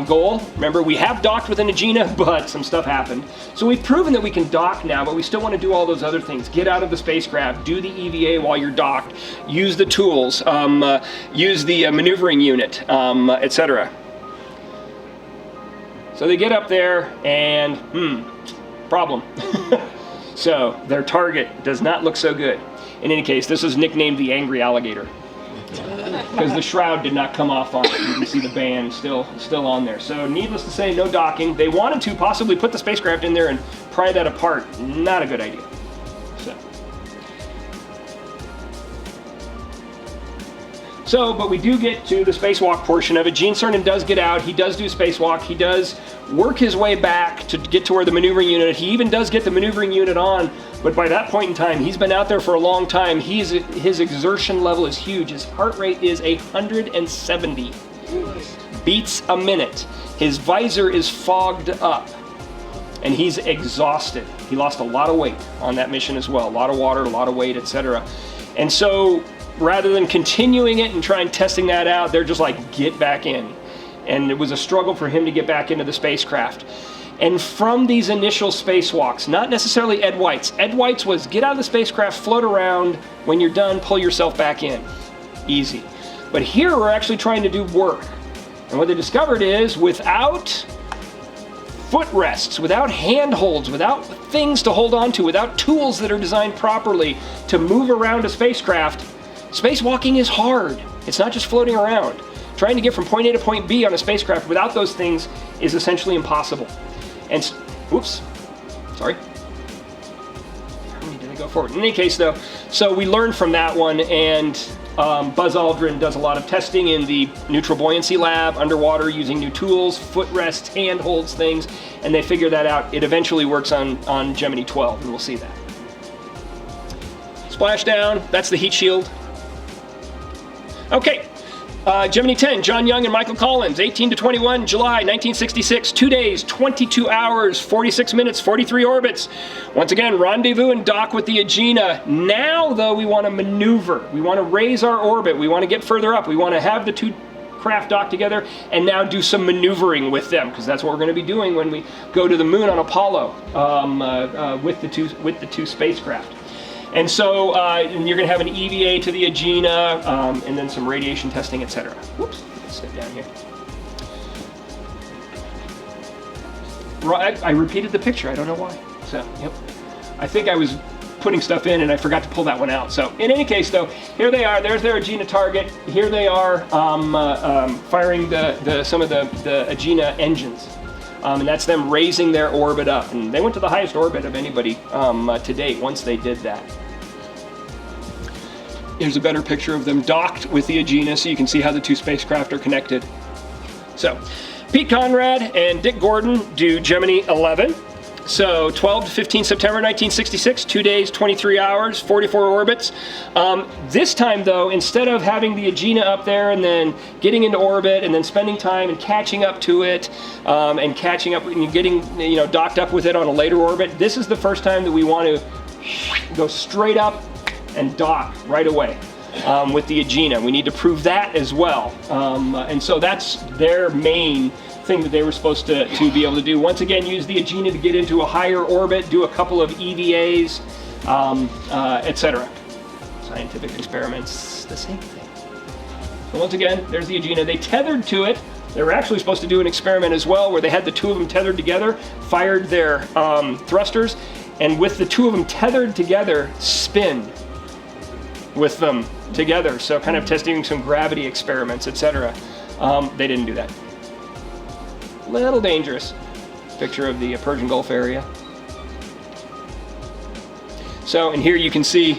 goal. Remember, we have docked with an Agena, but some stuff happened. So we've proven that we can dock now, but we still want to do all those other things. Get out of the spacecraft, do the EVA while you're docked, use the tools, use the maneuvering unit, etc. So they get up there and, problem. So their target does not look so good. In any case, this is nicknamed the Angry Alligator because the shroud did not come off on it. You can see the band still on there. So needless to say, no docking. They wanted to possibly put the spacecraft in there and pry that apart. Not a good idea. So So, but we do get to the spacewalk portion of it. Gene Cernan does get out. He does do spacewalk. He does work his way back to get to where the maneuvering unit. He even does get the maneuvering unit on. But by that point in time, he's been out there for a long time. His exertion level is huge. His heart rate is 170 beats a minute. His visor is fogged up, and he's exhausted. He lost a lot of weight on that mission as well. A lot of water, a lot of weight, etc. And so, rather than continuing it and trying testing that out, they're just like, get back in. And it was a struggle for him to get back into the spacecraft. And from these initial spacewalks, not necessarily Ed White's. Ed White's was get out of the spacecraft, float around, when you're done, pull yourself back in. Easy. But here we're actually trying to do work. And what they discovered is without footrests, without handholds, without things to hold on to, without tools that are designed properly to move around a spacecraft, spacewalking is hard. It's not just floating around. Trying to get from point A to point B on a spacecraft without those things is essentially impossible. And, oops, sorry. How many did I go forward? In any case, though, so we learned from that one, and Buzz Aldrin does a lot of testing in the neutral buoyancy lab, underwater, using new tools, footrests, handholds, things, and they figure that out. It eventually works on Gemini 12, and we'll see that. Splashdown, that's the heat shield. Okay. Gemini 10, John Young and Michael Collins, 18 to 21, July 1966, 2 days, 22 hours, 46 minutes, 43 orbits. Once again, rendezvous and dock with the Agena. Now, though, we want to maneuver. We want to raise our orbit. We want to get further up. We want to have the two craft dock together and now do some maneuvering with them, because that's what we're going to be doing when we go to the moon on Apollo with the two spacecraft. And so and you're going to have an EVA to the Agena, and then some radiation testing, etc. Whoops, let's step down here. Right, I repeated the picture, I don't know why. So, yep. I think I was putting stuff in and I forgot to pull that one out. So, in any case, though, here they are. There's their Agena target. Here they are firing some of the Agena engines. And that's them raising their orbit up. And they went to the highest orbit of anybody to date once they did that. Here's a better picture of them docked with the Agena, so you can see how the two spacecraft are connected. So, Pete Conrad and Dick Gordon do Gemini 11. So 12 to 15 September 1966, 2 days, 23 hours, 44 orbits. This time, though, instead of having the Agena up there and then getting into orbit and then spending time and catching up to it and catching up and getting docked up with it on a later orbit, this is the first time that we want to go straight up and dock right away with the Agena. We need to prove that as well. And so that's their main thing that they were supposed to be able to do. Once again, use the Agena to get into a higher orbit, do a couple of EVAs, etc. Scientific experiments, the same thing. So once again, there's the Agena. They tethered to it. They were actually supposed to do an experiment as well where they had the two of them tethered together, fired their thrusters, and with the two of them tethered together, spin with them together. So kind of testing some gravity experiments, etc. They didn't do that. Little dangerous. Picture of the Persian Gulf area. So, and here you can see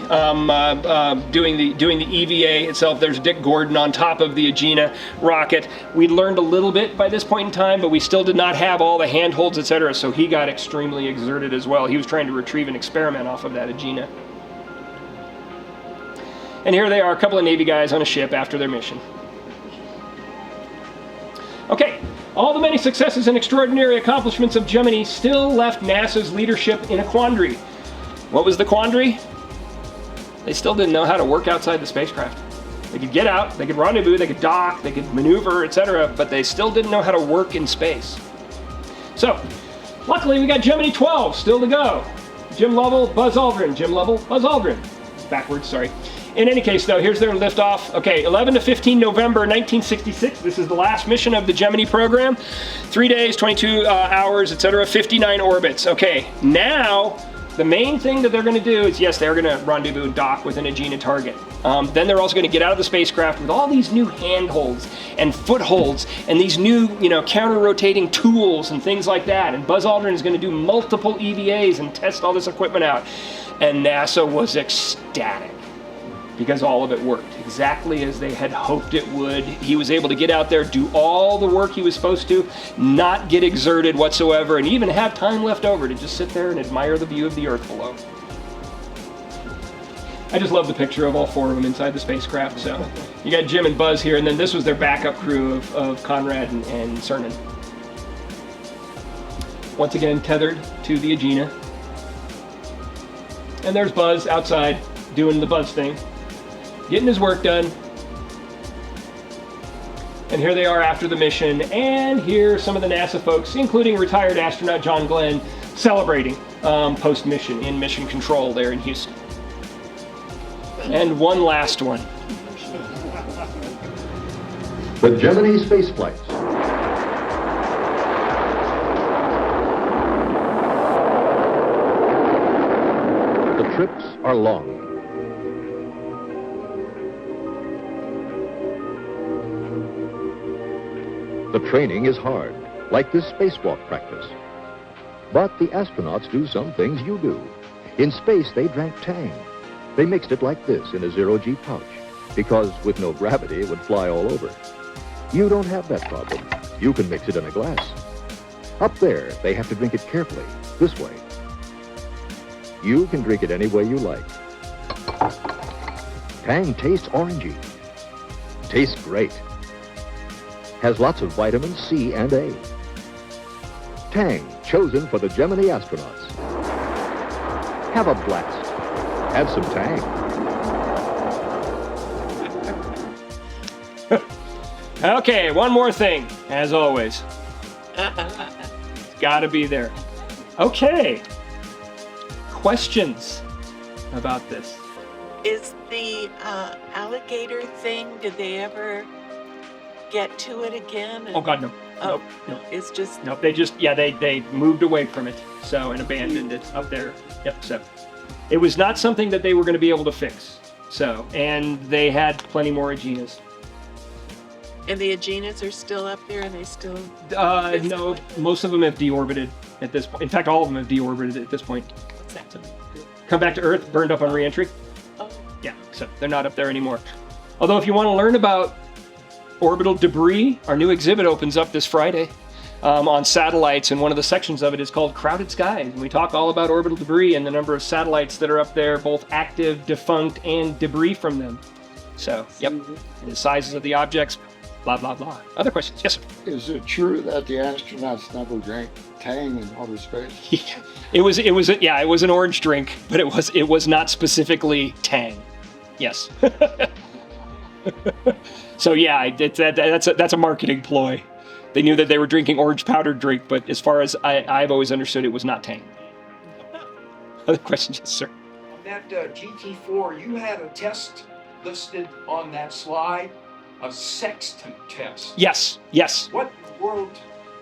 doing the EVA itself. There's Dick Gordon on top of the Agena rocket. We learned a little bit by this point in time, but we still did not have all the handholds, etc. So he got extremely exerted as well. He was trying to retrieve an experiment off of that Agena. And here they are, a couple of Navy guys on a ship after their mission. Okay. All the many successes and extraordinary accomplishments of Gemini still left NASA's leadership in a quandary. What was the quandary? They still didn't know how to work outside the spacecraft. They could get out, they could rendezvous, they could dock, they could maneuver, etc., but they still didn't know how to work in space. So, luckily we got Gemini 12 still to go. Jim Lovell, Buzz Aldrin, Jim Lovell, Buzz Aldrin. Backwards, sorry. In any case, though, here's their liftoff. Okay, 11 to 15 November 1966. This is the last mission of the Gemini program. 3 days, 22 hours, etc., 59 orbits. Okay, now the main thing that they're going to do is, yes, they're going to rendezvous and dock with an Agena target. Then they're also going to get out of the spacecraft with all these new handholds and footholds and these new, counter-rotating tools and things like that. And Buzz Aldrin is going to do multiple EVAs and test all this equipment out. And NASA was ecstatic. because all of it worked exactly as they had hoped it would. He was able to get out there, do all the work he was supposed to, not get exerted whatsoever, and even have time left over to just sit there and admire the view of the Earth below. I just love the picture of all four of them inside the spacecraft. So you got Jim and Buzz here, and then this was their backup crew of Conrad and Cernan. Once again, tethered to the Agena. And there's Buzz outside doing the Buzz thing, getting his work done. And here they are after the mission, and here some of the NASA folks, including retired astronaut John Glenn, celebrating post-mission in mission control there in Houston. And one last one. The Gemini space flights. The trips are long. The training is hard, like this spacewalk practice. But the astronauts do some things you do. In space, they drank Tang. They mixed it like this in a zero-G pouch, because with no gravity, it would fly all over. You don't have that problem. You can mix it in a glass. Up there, they have to drink it carefully, this way. You can drink it any way you like. Tang tastes orangey. Tastes great. Has lots of vitamins C and A. Tang, chosen for the Gemini astronauts. Have a blast. Have some Tang. Okay, one more thing, as always. It's gotta be there. Okay. Questions about this? Is the alligator thing, did they ever get to it again? Oh God, no. Oh, No. it's just, No, they moved away from it, so, and abandoned it up there. Yep, so. It was not something that they were going to be able to fix. So, and they had plenty more Agenas. and the Agenas are still up there, and they still... No, most of them have deorbited at this point. In fact, all of them have deorbited at this point. What's that? Come back to Earth, burned up on reentry. Oh, Yeah, so they're not up there anymore. Although if you want to learn about orbital debris, our new exhibit opens up this Friday on satellites, and one of the sections of it is called Crowded Skies. And we talk all about orbital debris and the number of satellites that are up there, both active, defunct, and debris from them. So, yep, and the sizes of the objects, blah, blah, blah. Other questions? Yes, sir. Is it true that the astronauts never drank Tang in outer space? It was an orange drink, but it was not specifically Tang. Yes. So yeah, that's a marketing ploy. They knew that they were drinking orange powdered drink, but as far as I've always understood, it was not Tang. Other questions, yes, sir. That GT4, you had a test listed on that slide, a sextant test. Yes. What in the world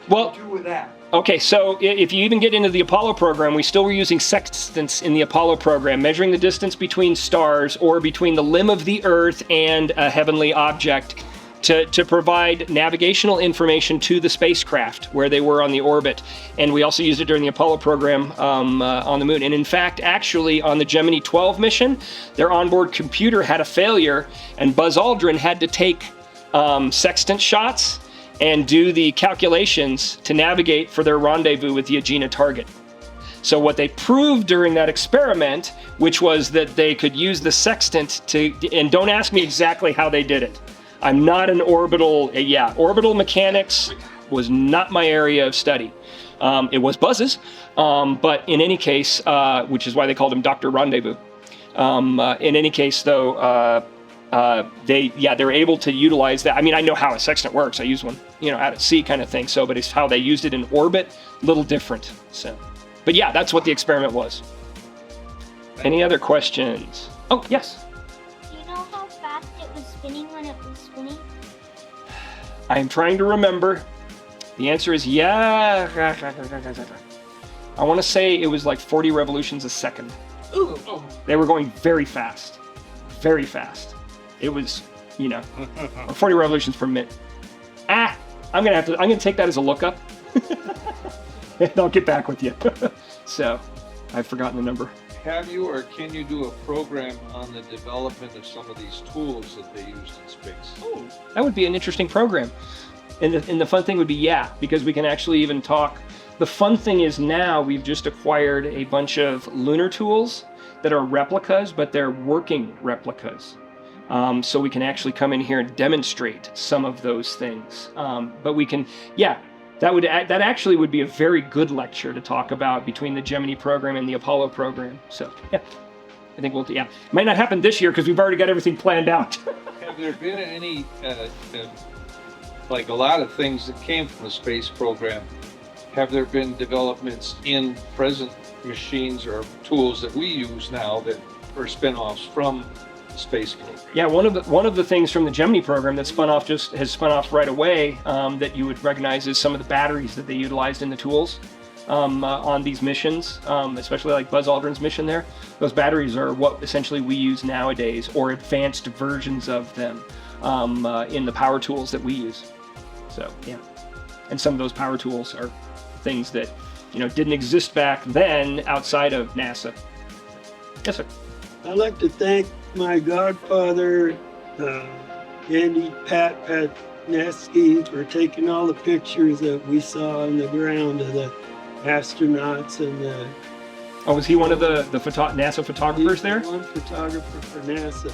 Well, do you do with that? Okay, so if you even get into the Apollo program, we still were using sextants in the Apollo program, measuring the distance between stars or between the limb of the Earth and a heavenly object to provide navigational information to the spacecraft where they were on the orbit. And we also used it during the Apollo program on the moon. And in fact, actually, on the Gemini 12 mission, their onboard computer had a failure, and Buzz Aldrin had to take sextant shots and do the calculations to navigate for their rendezvous with the Agena target. So what they proved during that experiment, which was that they could use the sextant to, and don't ask me exactly how they did it. I'm not an orbital mechanics was not my area of study. It was Buzz's, but in any case, which is why they called him Dr. Rendezvous. In any case, though, they're able to utilize that. I mean, I know how a sextant works. I use one, out at sea kind of thing. So, but it's how they used it in orbit, a little different. So, but yeah, that's what the experiment was. Any other questions? Oh, yes. Do you know how fast it was spinning when it was spinning? I am trying to remember. The answer is yeah. I want to say it was like 40 revolutions a second. Ooh. They were going very fast. Very fast. It was, 40 revolutions per minute. I'm gonna take that as a lookup. And I'll get back with you. So, I've forgotten the number. have you or can you do a program on the development of some of these tools that they used in space? Oh, that would be an interesting program. And the fun thing would be, yeah, because we can actually even talk. The fun thing is now we've just acquired a bunch of lunar tools that are replicas, but they're working replicas. So we can actually come in here and demonstrate some of those things. But we can, yeah, that actually would be a very good lecture to talk about between the Gemini program and the Apollo program. So yeah, I think we'll, yeah, it might not happen this year because we've already got everything planned out. Have there been any, like a lot of things that came from the space program, have there been developments in present machines or tools that we use now that are spin-offs from the space program? Yeah, one of the things from the Gemini program that has spun off right away that you would recognize is some of the batteries that they utilized in the tools on these missions, especially like Buzz Aldrin's mission there. Those batteries are what essentially we use nowadays, or advanced versions of them in the power tools that we use. So yeah, and some of those power tools are things that didn't exist back then outside of NASA. Yes, sir. I'd like to thank my godfather, Andy Patnesky, for taking all the pictures that we saw on the ground of the astronauts and the... Oh, was he one of the NASA photographers there? One photographer for NASA.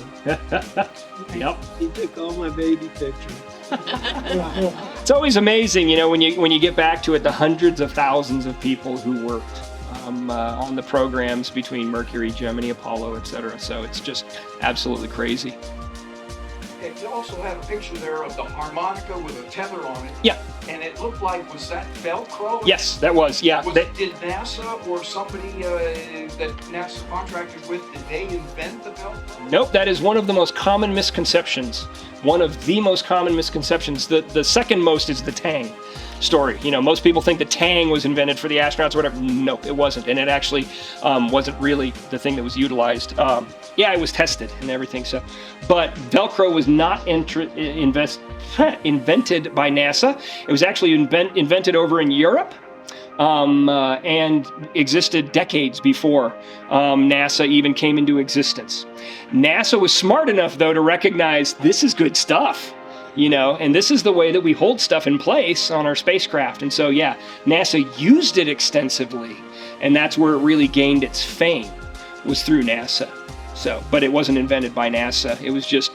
Yep. He took all my baby pictures. It's always amazing, when you get back to it, the hundreds of thousands of people who worked on the programs between Mercury, Gemini, Apollo, etc. So it's just absolutely crazy. You also had a picture there of the harmonica with a tether on it. Yeah. And it looked like, was that Velcro? Yes, that was, yeah. Did NASA or somebody that NASA contracted with, did they invent the Velcro? Nope, that is one of the most common misconceptions. One of the most common misconceptions. The second most is the Tang story. Most people think the Tang was invented for the astronauts or whatever. Nope, it wasn't. And it actually wasn't really the thing that was utilized. Yeah, it was tested and everything. So, but Velcro was not invented by NASA. It was actually invented over in Europe. And existed decades before NASA even came into existence. NASA was smart enough, though, to recognize this is good stuff, and this is the way that we hold stuff in place on our spacecraft. And so, yeah, NASA used it extensively, and that's where it really gained its fame, was through NASA. So, but it wasn't invented by NASA. It was just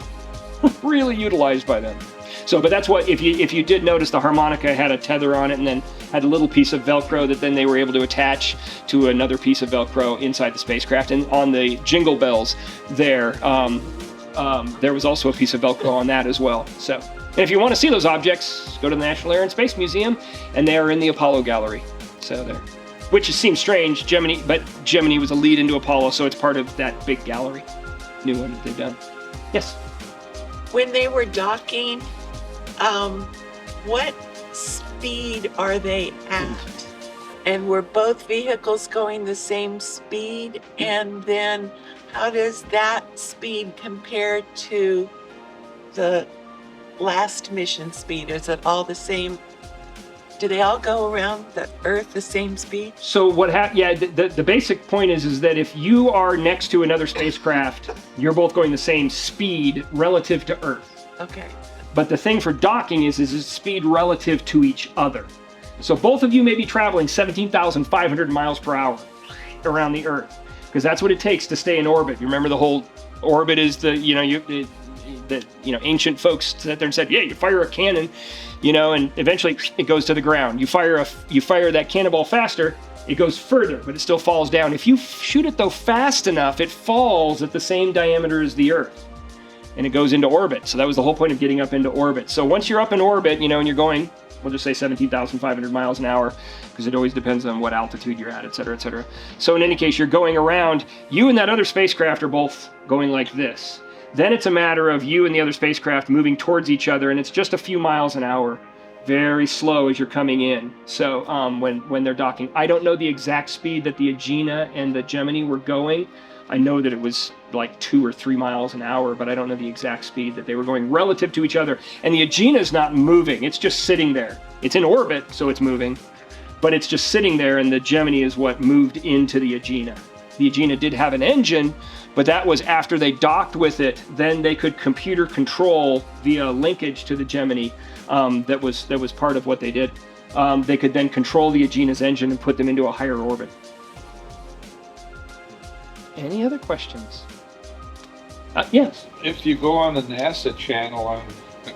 really utilized by them. So, but that's what, if you did notice, the harmonica had a tether on it and then had a little piece of Velcro that then they were able to attach to another piece of Velcro inside the spacecraft. And on the jingle bells there was also a piece of Velcro on that as well. So, and if you want to see those objects, go to the National Air and Space Museum, and they are in the Apollo Gallery. So there, which seems strange, but Gemini was a lead into Apollo, so it's part of that big gallery, new one that they've done. Yes? When they were docking, what speed are they at? And were both vehicles going the same speed? And then how does that speed compare to the last mission speed? Is it all the same? Do they all go around the Earth the same speed? So what happened? Yeah, the basic point is that if you are next to another spacecraft, you're both going the same speed relative to Earth. Okay. But the thing for docking is it's speed relative to each other. So both of you may be traveling 17,500 miles per hour around the Earth, because that's what it takes to stay in orbit. You remember the whole orbit is ancient folks sat there and said, yeah, you fire a cannon, and eventually it goes to the ground. You fire that cannonball faster, it goes further, but it still falls down. If you shoot it though fast enough, it falls at the same diameter as the Earth, and it goes into orbit. So that was the whole point of getting up into orbit. So once you're up in orbit, and you're going, we'll just say 17,500 miles an hour, because it always depends on what altitude you're at, et cetera, et cetera. So in any case, you're going around, you and that other spacecraft are both going like this. Then it's a matter of you and the other spacecraft moving towards each other, and it's just a few miles an hour, very slow as you're coming in. So when they're docking, I don't know the exact speed that the Agena and the Gemini were going. I know that it was like 2 or 3 miles an hour, but I don't know the exact speed that they were going relative to each other. And the Agena is not moving, it's just sitting there. It's in orbit, so it's moving, but it's just sitting there, and the Gemini is what moved into the Agena. The Agena did have an engine, but that was after they docked with it. Then they could computer control via linkage to the Gemini. That was part of what they did. They could then control the Agena's engine and put them into a higher orbit. Any other questions? Yes. If you go on the NASA channel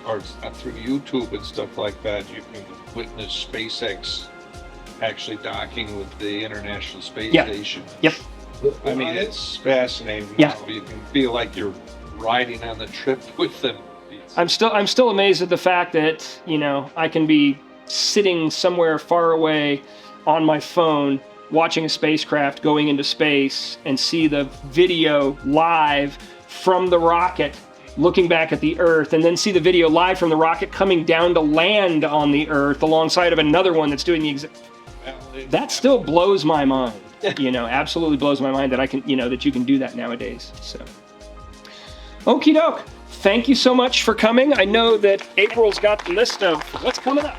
or through YouTube and stuff like that, you can witness SpaceX actually docking with the International Space Station. Yep. I mean, it's fascinating. Yeah. You can feel like you're riding on the trip with them. I'm still amazed at the fact that, you know, I can be sitting somewhere far away on my phone watching a spacecraft going into space and see the video live from the rocket looking back at the Earth, and then see the video live from the rocket coming down to land on the Earth alongside of another one that's doing the exact. That still blows my mind. You know, absolutely blows my mind that I can, you know, that you can do that nowadays. So, okie doke. Thank you so much for coming. I know that April's got the list of what's coming up.